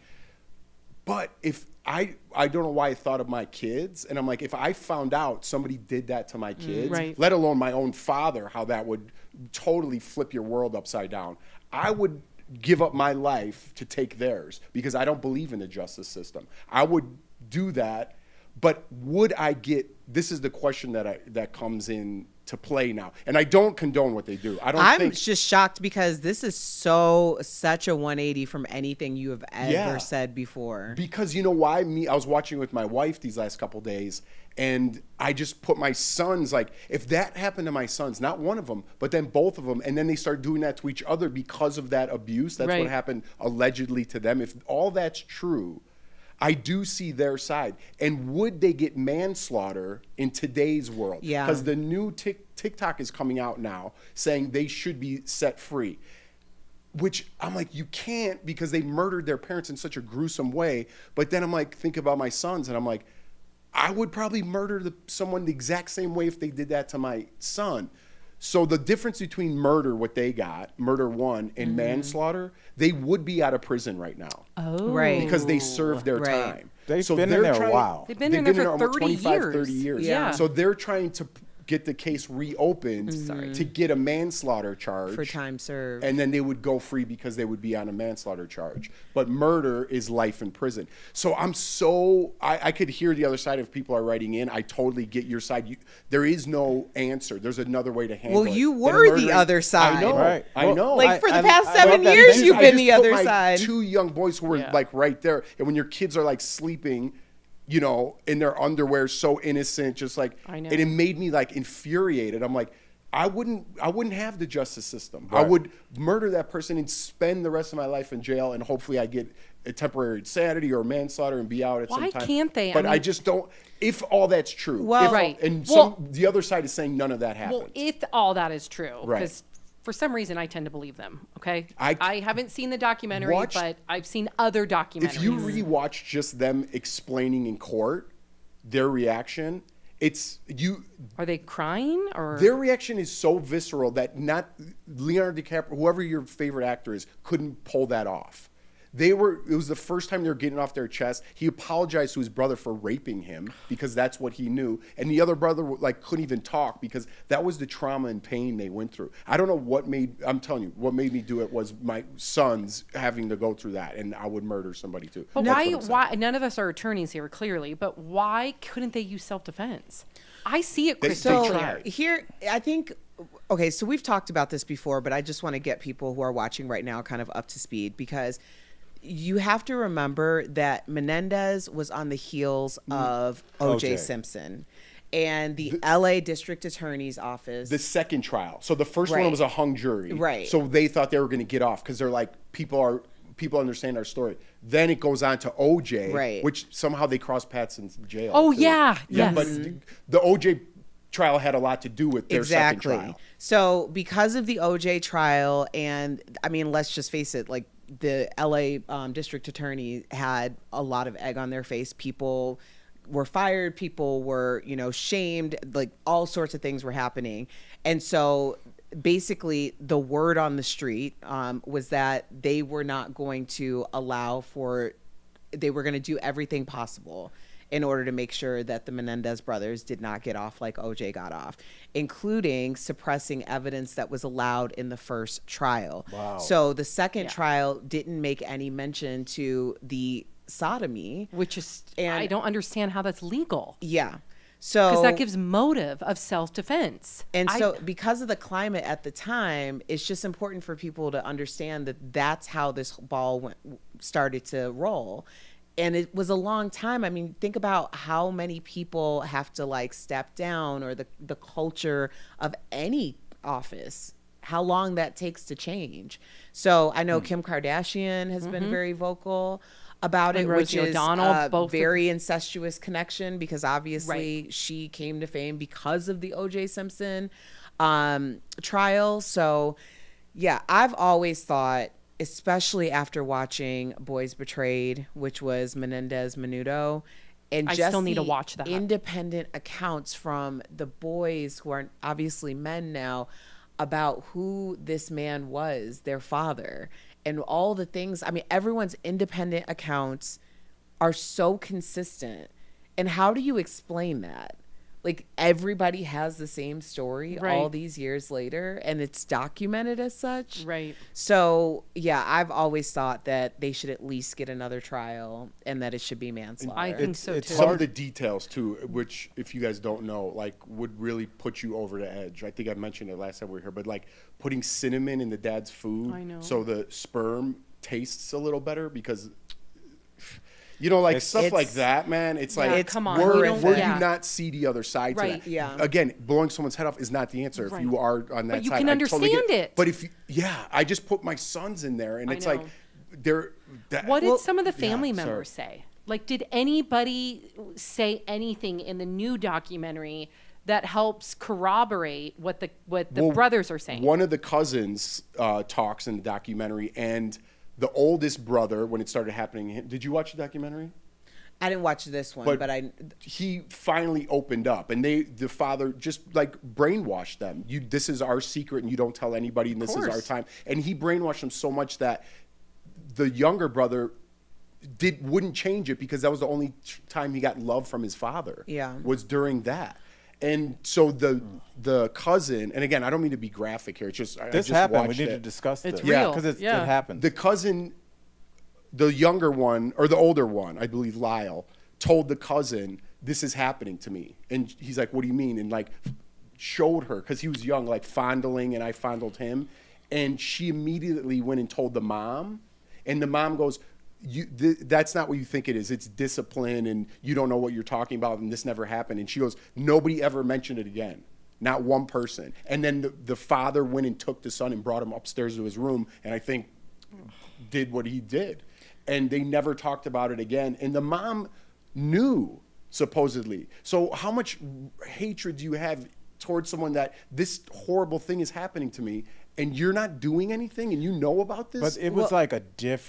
But if I don't know why I thought of my kids, and I'm like, if I found out somebody did that to my kids, let alone my own father, how that would totally flip your world upside down, I would give up my life to take theirs, because I don't believe in the justice system. I would do that, but would I get? This is the question that comes in to play now, and I don't condone what they do. I'm just shocked, because this is such a 180 from anything you have ever said before. Because you know why? I was watching with my wife these last couple days, and I just put my sons, like, if that happened to my sons, not one of them, but then both of them, and then they start doing that to each other because of that abuse. That's what happened allegedly to them. If all that's true, I do see their side. And would they get manslaughter in today's world? Yeah. Because the new TikTok is coming out now saying they should be set free. Which I'm like, you can't, because they murdered their parents in such a gruesome way. But then I'm like, think about my sons, and I'm like, I would probably murder someone the exact same way if they did that to my son. So the difference between murder, what they got, murder one, and manslaughter, they would be out of prison right now. Oh. Right. Because they served their time. They've been in there a while. They've been in there for 30 30 years. Yeah. So they're trying to get the case reopened to get a manslaughter charge. For time served. And then they would go free because they would be on a manslaughter charge. But murder is life in prison. So I could hear the other side if people are writing in. I totally get your side. There is no answer. There's another way to handle it. Well, you were the other side. I know. Right. I know. Like, for the past 7 years, you've been the other side. Two young boys who were like right there. And when your kids are like sleeping, you know, in their underwear, so innocent, just like, I know. and it made me like infuriated. I'm like, I wouldn't have the justice system. Right. I would murder that person and spend the rest of my life in jail, and hopefully I get a temporary insanity or manslaughter and be out at some time. Why can't they? But I just don't. If all that's true, Well, and the other side is saying none of that happened. Well, if all that is true, Right. because for some reason I tend to believe them. Okay, I haven't seen the documentary, but I've seen other documentaries. If you rewatch just them explaining in court their reaction, are they crying or their reaction is so visceral that not Leonardo DiCaprio, whoever your favorite actor is, couldn't pull that off. It was the first time they were getting off their chest. He apologized to his brother for raping him because that's what he knew. And the other brother couldn't even talk because that was the trauma and pain they went through. I don't know what made me do it was my sons having to go through that, and I would murder somebody too. But why none of us are attorneys here, clearly, but why couldn't they use self-defense? I see it crystal clear. Here, I think, okay, so we've talked about this before, but I just want to get people who are watching right now kind of up to speed, because you have to remember that Menendez was on the heels of O.J. Simpson and the LA District Attorney's Office. The second trial. So the first one was a hung jury. Right. So they thought they were going to get off because they're like, people understand our story. Then it goes on to O.J., which somehow they cross paths in jail. Oh, too. yeah. Yes. But the O.J. trial had a lot to do with their second trial. So because of the O.J. trial, and I mean, let's just face it, like, the LA district attorney had a lot of egg on their face. People were fired. People were, shamed. Like, all sorts of things were happening. And so basically the word on the street was that they were not going to they were going to do everything possible in order to make sure that the Menendez brothers did not get off like OJ got off, including suppressing evidence that was allowed in the first trial. Wow. So the second trial didn't make any mention to the sodomy. Which is, I don't understand how that's legal. Yeah. So, because that gives motive of self-defense. And so because of the climate at the time, it's just important for people to understand that that's how this ball started to roll. And it was a long time. I mean, think about how many people have to step down, or the culture of any office how long that takes to change. So I know Kim Kardashian has been very vocal about it, Rosie which is O'Donnell, both very incestuous connection, because obviously she came to fame because of the O.J. Simpson trial. So yeah, I've always thought, especially after watching Boys Betrayed, which was Menendez Menudo, and I just still need to the watch that. independent accounts from the boys, who are obviously men now, about who this man was, their father, and all the things. I mean, everyone's independent accounts are so consistent. And how do you explain that? Like, everybody has the same story all these years later, and it's documented as such. Right. So, yeah, I've always thought that they should at least get another trial, and that it should be manslaughter. I think so, too. Some of the details too, which, if you guys don't know, like, would really put you over the edge. I think I mentioned it last time we were here, but like putting cinnamon in the dad's food, I know. so the sperm tastes a little better, because, you know, like stuff like that, man. It's like, it's come on, where we don't- you not see the other side Right. to that? Yeah. Again, blowing someone's head off is not the answer if you are on that But you side. can I totally understand get it. But if you, I just put my sons in there, and I it's know. like, they're. That, What did some of the family sorry. members say? Like, did anybody say anything in the new documentary that helps corroborate what the Well, brothers are saying? One of the cousins talks in the documentary, and the oldest brother, when it started happening, did you watch the documentary? I didn't watch this one, but I... He finally opened up, and the father just like brainwashed them. This is our secret, and you don't tell anybody, and this is our time. And he brainwashed them so much that the younger brother wouldn't change it, because that was the only time he got love from his father. Yeah. Was during that. And so the cousin, and again, I don't mean to be graphic here. It's just I This just happened. We watched need it. to discuss this. It's real. Because Yeah. it happened. The cousin, the younger one, or the older one, I believe Lyle, told the cousin, "This is happening to me." And he's like, "What do you mean?" And like showed her, because he was young, like fondling, and I fondled him. And she immediately went and told the mom. And the mom goes, that's not what you think it is. It's discipline, and you don't know what you're talking about, and this never happened. And she goes, nobody ever mentioned it again. Not one person. And then the father went and took the son and brought him upstairs to his room, and I think did what he did. And they never talked about it again. And the mom knew, supposedly. So how much hatred do you have towards someone that this horrible thing is happening to me, and you're not doing anything, and you know about this? But it was like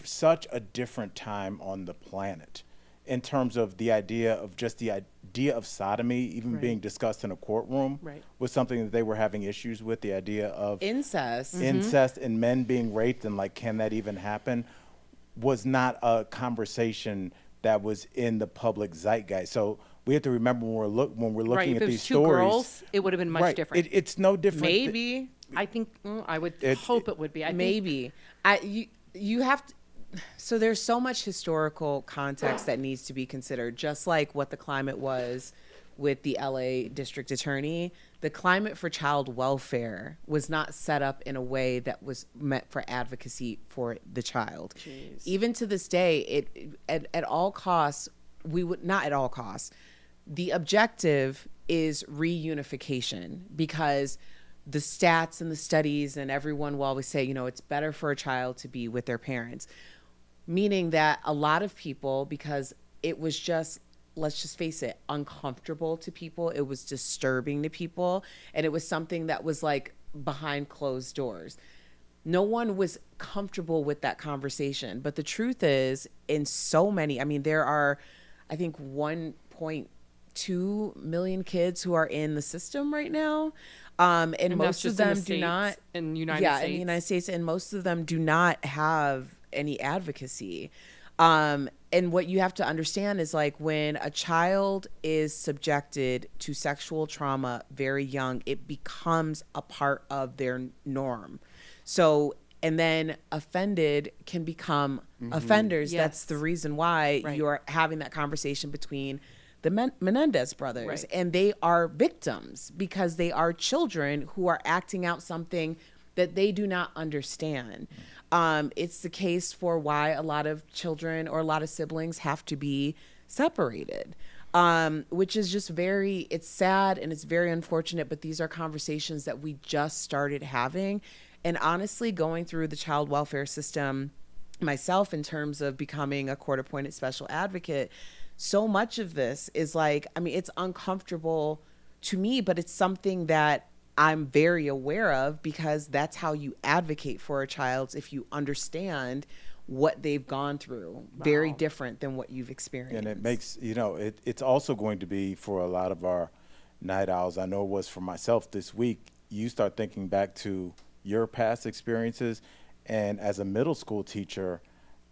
such a different time on the planet in terms of the idea of sodomy even being discussed in a courtroom was something that they were having issues with. The idea of incest and men being raped, and like, can that even happen, was not a conversation that was in the public zeitgeist. So we have to remember when we're looking if at it was these two stories, girls, it would have been much different. It's no different. maybe I think I would hope it would be. I think, maybe you have to. So there's so much historical context that needs to be considered, just like what the climate was with the LA district attorney. The climate for child welfare was not set up in a way that was meant for advocacy for the child. Jeez. Even to this day, at all costs, we would not at all costs. The objective is reunification, because the stats and the studies and everyone will always say, it's better for a child to be with their parents. Meaning that a lot of people, because it was just, let's just face it, uncomfortable to people. It was disturbing to people. And it was something that was like behind closed doors. No one was comfortable with that conversation. But the truth is, in so many, there are, I think, 1.2 million kids who are in the system right now. And most of them do not. In the United States. In the United States. And most of them do not have any advocacy. And what you have to understand is, like, when a child is subjected to sexual trauma very young, it becomes a part of their norm. So, and then offended can become offenders. Yes. That's the reason why you're having that conversation between the Menendez brothers. And they are victims because they are children who are acting out something that they do not understand. It's the case for why a lot of children or a lot of siblings have to be separated. which is just it's sad and it's very unfortunate, but these are conversations that we just started having. And honestly, going through the child welfare system myself in terms of becoming a court-appointed special advocate, so much of this is like, I mean, it's uncomfortable to me, but it's something that I'm very aware of, because that's how you advocate for a child, if you understand what they've gone through. Very different than what you've experienced. And it makes, it's also going to be for a lot of our night owls. I know it was for myself this week. You start thinking back to your past experiences. And as a middle school teacher,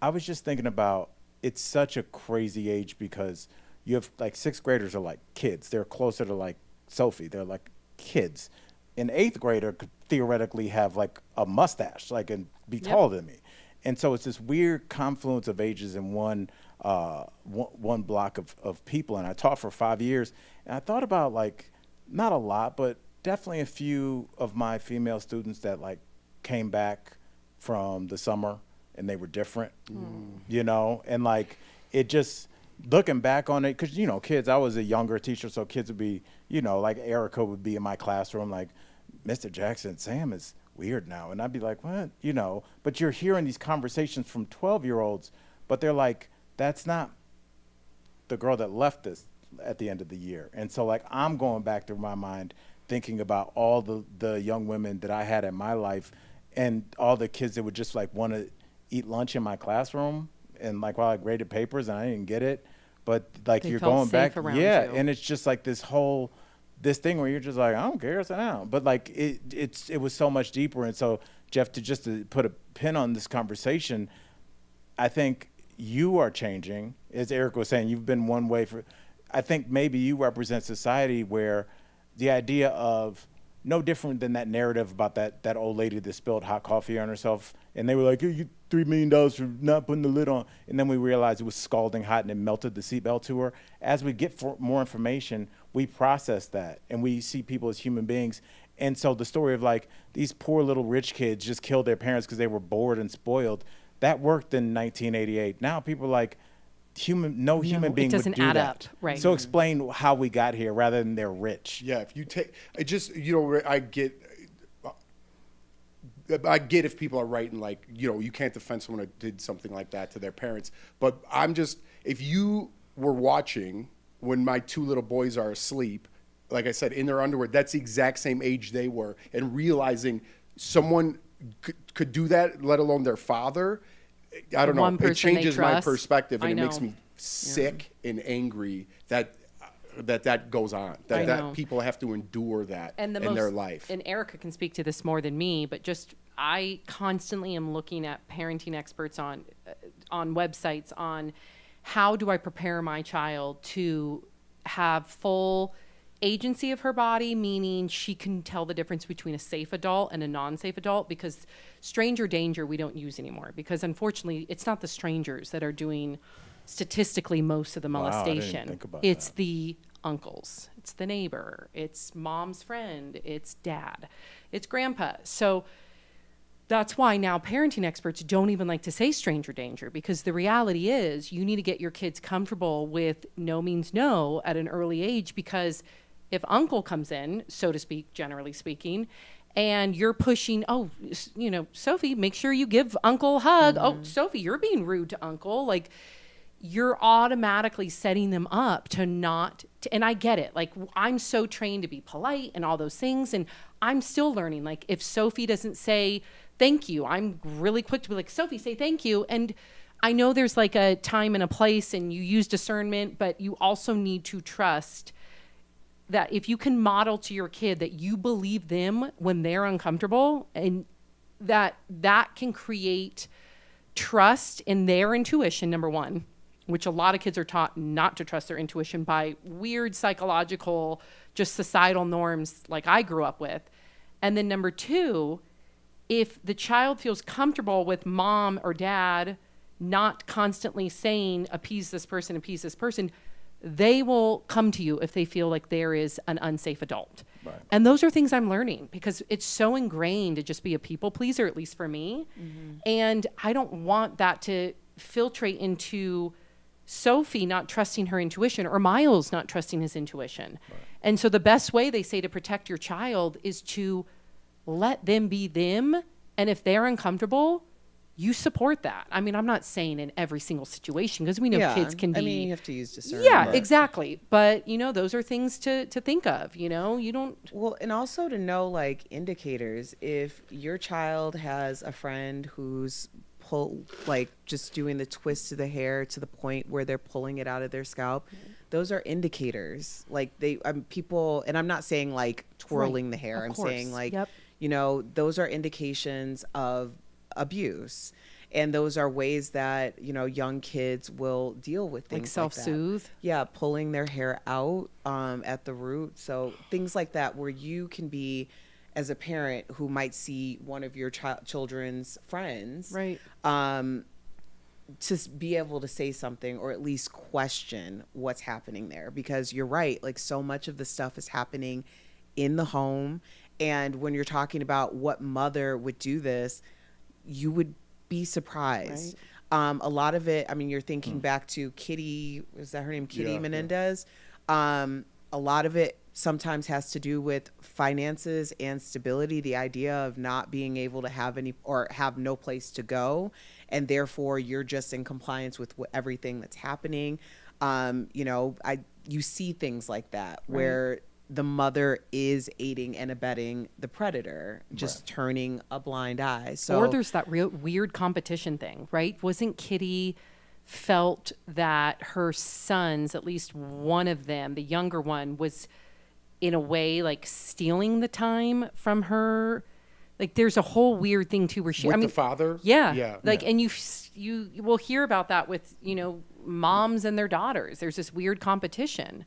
I was just thinking about, it's such a crazy age, because you have like 6th graders are like kids. They're closer to like Sophie. They're like kids. An 8th grader could theoretically have like a mustache, like, and be taller than me. And so it's this weird confluence of ages in one block of people. And I taught for 5 years, and I thought about, like, not a lot, but definitely a few of my female students that like came back from the summer and they were different, and like, it just, looking back on it, because, kids, I was a younger teacher, so kids would be, like Erica would be in my classroom, like, Mr. Jackson, Sam is weird now. And I'd be like, what? But you're hearing these conversations from 12-year-olds, but they're like, that's not the girl that left us at the end of the year. And so, like, I'm going back through my mind thinking about all the young women that I had in my life, and all the kids that would just like want to eat lunch in my classroom, and like while I graded papers and I didn't get it, but like They you're felt going back, safe around yeah, you. and it's just like this thing where you're just like, I don't care, sit down. But like it was so much deeper. And so, Jeff, to put a pin on this conversation, I think you are changing. As Eric was saying, you've been one way I think maybe you represent society where the idea of, no different than that narrative about that old lady that spilled hot coffee on herself, and they were like, hey, you $3 million for not putting the lid on, and then we realized it was scalding hot and it melted the seatbelt to her. As we get more information, we process that, and we see people as human beings. And so the story of like these poor little rich kids just killed their parents because they were bored and spoiled, that worked in 1988. Now people are like, no human being doesn't would do add that. up, right. So explain how we got here rather than they're rich. Yeah, if you take, it just, I get if people are writing like, you can't defend someone that did something like that to their parents. But if you were watching when my 2 little boys are asleep, like I said, in their underwear, that's the exact same age they were, and realizing someone could do that, let alone their father, I don't know. It changes my perspective, and it makes me sick and angry that goes on. That people have to endure that in their life. And Erica can speak to this more than me, but just I constantly am looking at parenting experts on websites on how do I prepare my child to have full agency of her body, meaning she can tell the difference between a safe adult and a non-safe adult, because stranger danger we don't use anymore, because unfortunately it's not the strangers that are doing statistically most of the molestation. I didn't think about it's that. the uncles, it's the neighbor, it's mom's friend, it's dad, it's grandpa. So that's why now parenting experts don't even like to say stranger danger, because the reality is you need to get your kids comfortable with no means no at an early age, because if uncle comes in, so to speak, generally speaking, and you're pushing, Sophie, make sure you give uncle a hug. Oh, Sophie, you're being rude to uncle. Like, you're automatically setting them up to not, and I get it. Like, I'm so trained to be polite and all those things, and I'm still learning. Like, if Sophie doesn't say thank you, I'm really quick to be like, Sophie, say thank you. And I know there's like a time and a place, and you use discernment, but you also need to trust that if you can model to your kid that you believe them when they're uncomfortable, and that can create trust in their intuition, number one, which a lot of kids are taught not to trust their intuition by weird psychological, just societal norms like I grew up with. And then number two, if the child feels comfortable with mom or dad not constantly saying appease this person, they will come to you if they feel like there is an unsafe adult. Right. And those are things I'm learning, because it's so ingrained to just be a people pleaser, at least for me. Mm-hmm. And I don't want that to filtrate into Sophie not trusting her intuition or Miles not trusting his intuition. Right. And so the best way, they say, to protect your child is to let them be them. And if they're uncomfortable, you support that. I mean, I'm not saying in every single situation, because we know kids can be. I mean, you have to use discernment. Yeah, exactly. But, those are things to think of, you don't. Well, and also to know, like, indicators. If your child has a friend who's just doing the twist to the hair to the point where they're pulling it out of their scalp, those are indicators. Like, people, and I'm not saying like twirling the hair. I'm saying like, those are indications of abuse, and those are ways that young kids will deal with things like self-soothe. Pulling their hair out at the root. So things like that, where you can be, as a parent who might see one of your children's friends, right, to be able to say something or at least question what's happening there, because you're right, like, so much of the stuff is happening in the home. And when you're talking about what mother would do this, you would be surprised. Right. A lot of it, I mean, you're thinking back to Kitty, is that her name? Kitty Menendez. Yeah. A lot of it sometimes has to do with finances and stability, the idea of not being able to have any, or have no place to go, and therefore you're just in compliance with everything that's happening. You see things like that, right, where the mother is aiding and abetting the predator, just turning a blind eye. So, or there's that real weird competition thing, right? Wasn't Kitty felt that her sons, at least one of them, the younger one, was in a way like stealing the time from her? Like, there's a whole weird thing too, where she, with the father, and you will hear about that with moms and their daughters. There's this weird competition.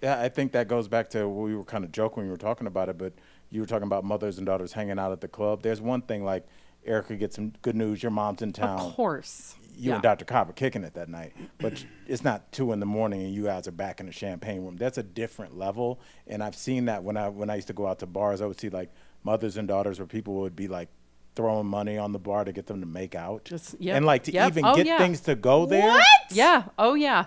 I think that goes back to what we were kind of joking when we were talking about it, but you were talking about mothers and daughters hanging out at the club. There's one thing, like, Erica gets some good news, your mom's in town. Of course. You and Dr. Cobb are kicking it that night, but it's not 2 a.m. and you guys are back in the champagne room. That's a different level. And I've seen that when I used to go out to bars. I would see like mothers and daughters where people would be like throwing money on the bar to get them to make out. And like to even get things to go there. What? Yeah. Oh yeah.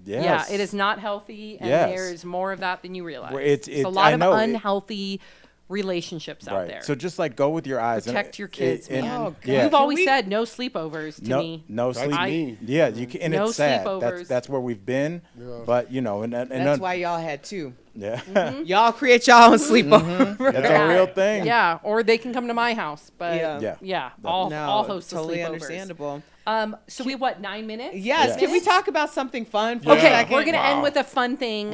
Yes. Yeah. It is not healthy, and there's more of that than you realize. It's a lot of unhealthy relationships out there. So just like go with your eyes. Protect your kids, man. Yeah. You've always said no sleepovers to me. No sleep. Yeah, you can, and no it's sad. Sleepovers. That's where we've been. Yeah. But and that's why y'all had 2. Yeah. Mm-hmm. Y'all create y'all own sleepover. Mm-hmm. That's a real thing. Yeah, or they can come to my house. But all hosts totally of sleepovers. Understandable. So we have 9 minutes? Yes. Can we talk about something fun? Okay, we're going to end with a fun thing.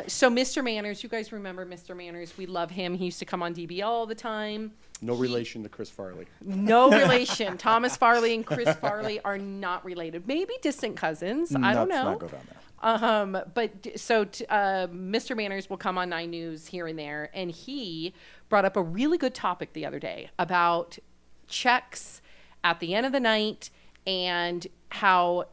So Mr. Manners, you guys remember Mr. Manners? We love him. He used to come on DB all the time. No relation to Chris Farley. No relation. Thomas Farley and Chris Farley are not related. Maybe distant cousins. I don't know. Let's not go down there. But so Mr. Manners will come on 9 News here and there, and he brought up a really good topic the other day about checks at the end of the night, and how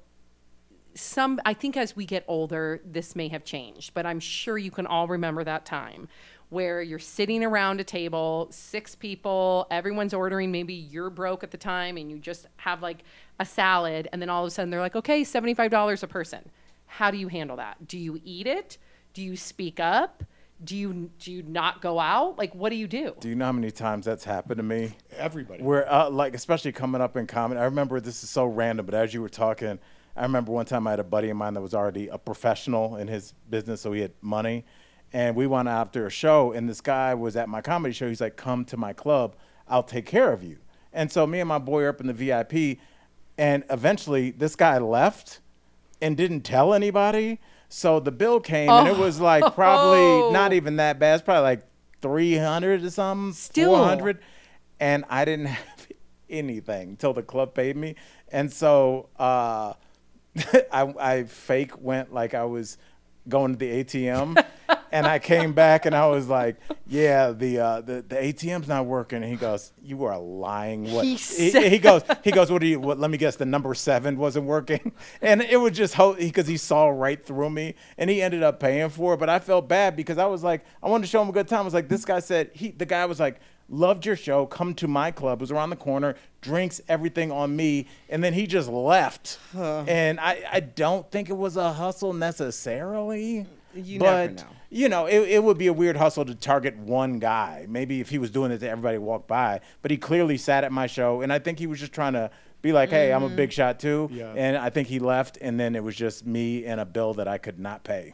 I think as we get older, this may have changed, but I'm sure you can all remember that time where you're sitting around a table, 6 people, everyone's ordering, maybe you're broke at the time and you just have like a salad, and then all of a sudden they're like, okay, $75 a person. How do you handle that? Do you eat it? Do you speak up? Do you not go out? Like, what do you do? Do you know how many times that's happened to me? Everybody. Where, like, especially coming up in comedy. I remember, this is so random, but as you were talking, I remember one time I had a buddy of mine that was already a professional in his business, so he had money. And we went after a show, and this guy was at my comedy show. He's like, come to my club. I'll take care of you. And so me and my boy are up in the VIP, and eventually this guy left and didn't tell anybody. So the bill came, and it was like probably not even that bad. It's probably like 300 or something, still 400. And I didn't have anything until the club paid me. And so I fake went like I was going to the ATM. And I came back and I was like, yeah, the ATM's not working. And he goes, you are lying. What? He goes, what, let me guess, the number 7 wasn't working. And it was just because he saw right through me and he ended up paying for it. But I felt bad because I was like, I wanted to show him a good time. I was like, this guy said, the guy was like, loved your show, come to my club. It was around the corner, drinks, everything on me. And then he just left. And I don't think it was a hustle necessarily. Never know. You know, it would be a weird hustle to target one guy. Maybe if he was doing it to everybody walk by. But he clearly sat at my show. And I think he was just trying to be like, hey, I'm a big shot too. Yeah. And I think he left. And then it was just me and a bill that I could not pay.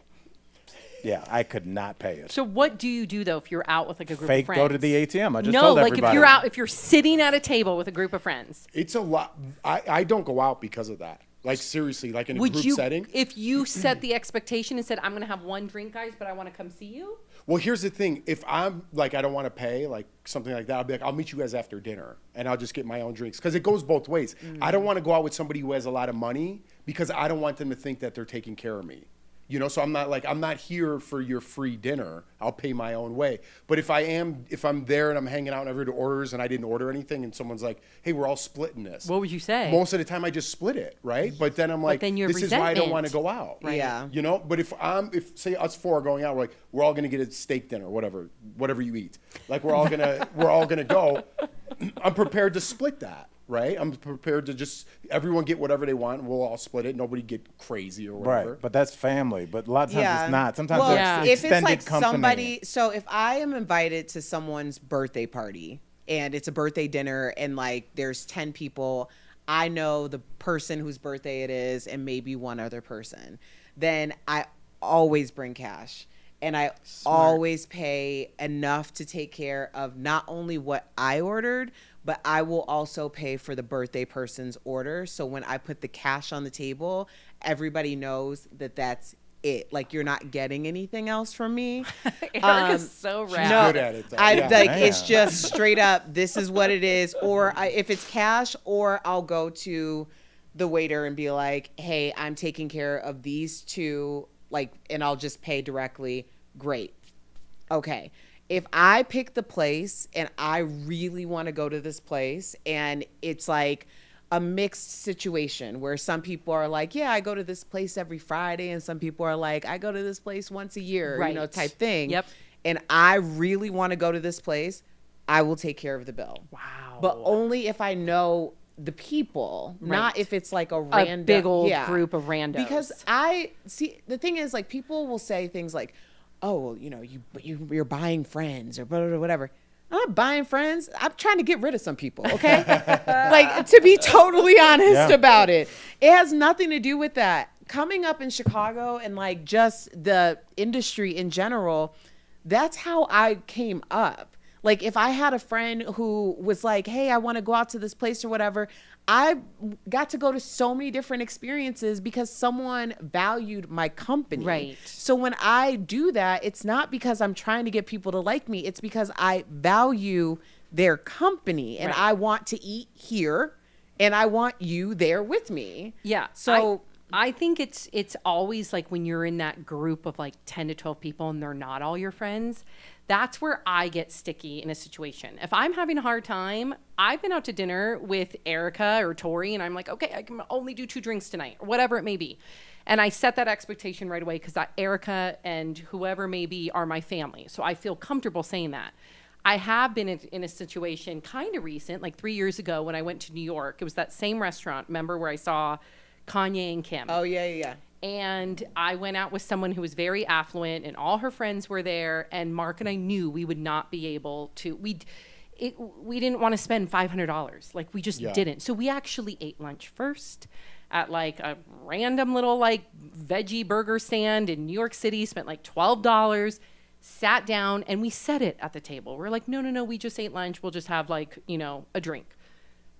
Yeah, I could not pay it. So what do you do though if you're out with like a group Fake of friends? go to the ATM. I just told everybody. No, like if you're sitting at a table with a group of friends. It's a lot. I don't go out because of that. Like seriously, like in a group setting. If you set the expectation and said, I'm going to have one drink, guys, but I want to come see you? Well, here's the thing. If I'm like, I don't want to pay, like something like that, I'll be like, I'll meet you guys after dinner and I'll just get my own drinks. Because it goes both ways. I don't want to go out with somebody who has a lot of money because I don't want them to think that they're taking care of me. You know, so I'm not here for your free dinner. I'll pay my own way. But if I'm there and I'm hanging out and everybody orders and I didn't order anything and someone's like, hey, we're all splitting this. What would you say? Most of the time I just split it, right? But then I'm like, this is why I don't want to go out. Right. Yeah. You know, but if say us 4 are going out, we're all going to get a steak dinner, whatever you eat. Like we're all going to go. I'm prepared to split that. Right, I'm prepared to just everyone get whatever they want, and we'll all split it. Nobody get crazy or whatever. Right, but that's family. But a lot of times it's not. Sometimes if it's extended it's like company. somebody. So if I am invited to someone's birthday party and it's a birthday dinner and like there's 10 people, I know the person whose birthday it is and maybe one other person, then I always bring cash. And I always pay enough to take care of not only what I ordered, but I will also pay for the birthday person's order. So when I put the cash on the table, everybody knows that that's it. Like you're not getting anything else from me. Erica's so rad. She's good at it, though. It's just straight up, this is what it is. Or if it's cash, or I'll go to the waiter and be like, hey, I'm taking care of these 2, and I'll just pay directly. Great. Okay. If I pick the place and I really want to go to this place and it's like a mixed situation where some people are like, yeah, I go to this place every Friday, and some people are like, I go to this place once a year, right. Type thing. Yep. And I really want to go to this place, I will take care of the bill. Wow. But only if I know the people, not if it's like a random big old group of randos. Because the thing is, like, people will say things like, oh, well, you're buying friends or whatever. I'm not buying friends. I'm trying to get rid of some people, okay? Like, to be totally honest about it. It has nothing to do with that. Coming up in Chicago and, like, just the industry in general, that's how I came up. Like, if I had a friend who was like, hey, I want to go out to this place or whatever, I got to go to so many different experiences because someone valued my company. Right. So when I do that, it's not because I'm trying to get people to like me. It's because I value their company and I want to eat here and I want you there with me. Yeah. So I think it's always like when you're in that group of like 10 to 12 people and they're not all your friends, that's where I get sticky in a situation. If I'm having a hard time, I've been out to dinner with Erica or Tori and I'm like, okay, I can only do 2 drinks tonight or whatever it may be. And I set that expectation right away because Erica and whoever may be are my family. So I feel comfortable saying that. I have been in a situation kind of recent, like 3 years ago when I went to New York. It was that same restaurant, remember, where I saw Kanye and Kim. Oh, yeah. And I went out with someone who was very affluent and all her friends were there. And Mark and I knew we would not be able to, we didn't want to spend $500. Like we just didn't. So we actually ate lunch first at like a random little like veggie burger stand in New York City, spent like $12, sat down and we set it at the table. We're like, no, we just ate lunch. We'll just have like, a drink.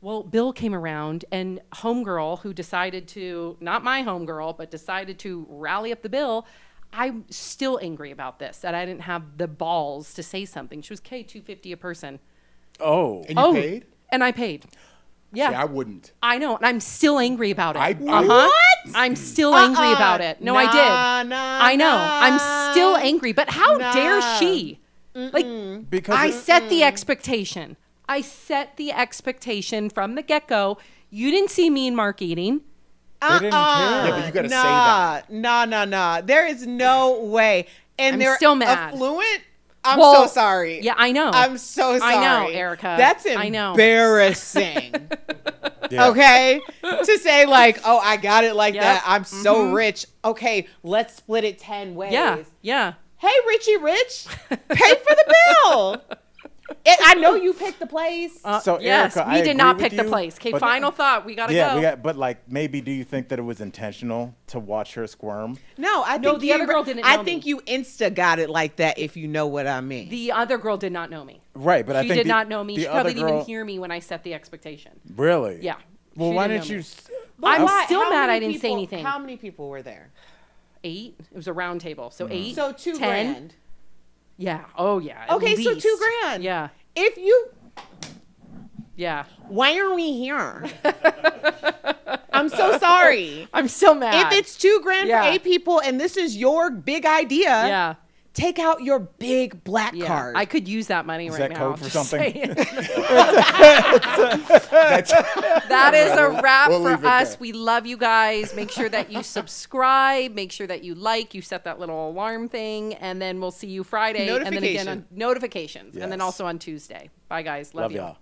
Well, Bill came around and homegirl who decided to, not my homegirl, but decided to rally up the bill. I'm still angry about this, that I didn't have the balls to say something. She was $250 a person. Oh. And you paid? And I paid. Yeah. See, I wouldn't. I know. And I'm still angry about it. What? I'm still angry about it. No, I did. I know. I'm still angry. But how dare she? Like, Because I set the expectation. I set the expectation from the get-go. You didn't see me and Mark eating. they didn't care. Yeah, but you got to say that. Nah. There is no way. And I'm they're still mad. affluent. I'm Well, so sorry. Yeah, I know. I'm so sorry. I know, Erica. That's I know. embarrassing. Yeah. Okay? To say like, oh, I got it like Yep. that. I'm so rich. Okay, let's split it 10 ways. Yeah. Hey, Richie Rich, pay for the bill. I know you picked the place. So Yes, Erica, we I did agree not with pick the you, place. Okay, but- final thought. We gotta Yeah, go. but like maybe do you think that it was intentional to watch her squirm? No, I think No, the other girl didn't I know think me. you insta got it like that, if you know what I mean. The other girl did not know me. Right, but I She think did not know me. the She probably other didn't even girl- hear me when I set the expectation. Really? Yeah. Well, She why didn't didn't know you? me. But I'm still how mad many I didn't say people- anything. How many people were there? 8. It was a round table. So 8. So 2 10. grand. Yeah. Oh yeah. at Okay, so least. 2 grand. Yeah. If you, Yeah. why are we here? I'm so sorry. I'm still mad. If it's 2 grand Yeah. for 8 people and this is your big idea, yeah. take out your big black Yeah. card. I could use that money right that now. code for just something? saying. That is a wrap We'll for leave it us. there. We love you guys. Make sure that you subscribe. Make sure that you like. You set that little alarm thing, and then we'll see you Friday, and then again on notifications, and then Yes. also on Tuesday. Bye, guys. Love you. Y'all.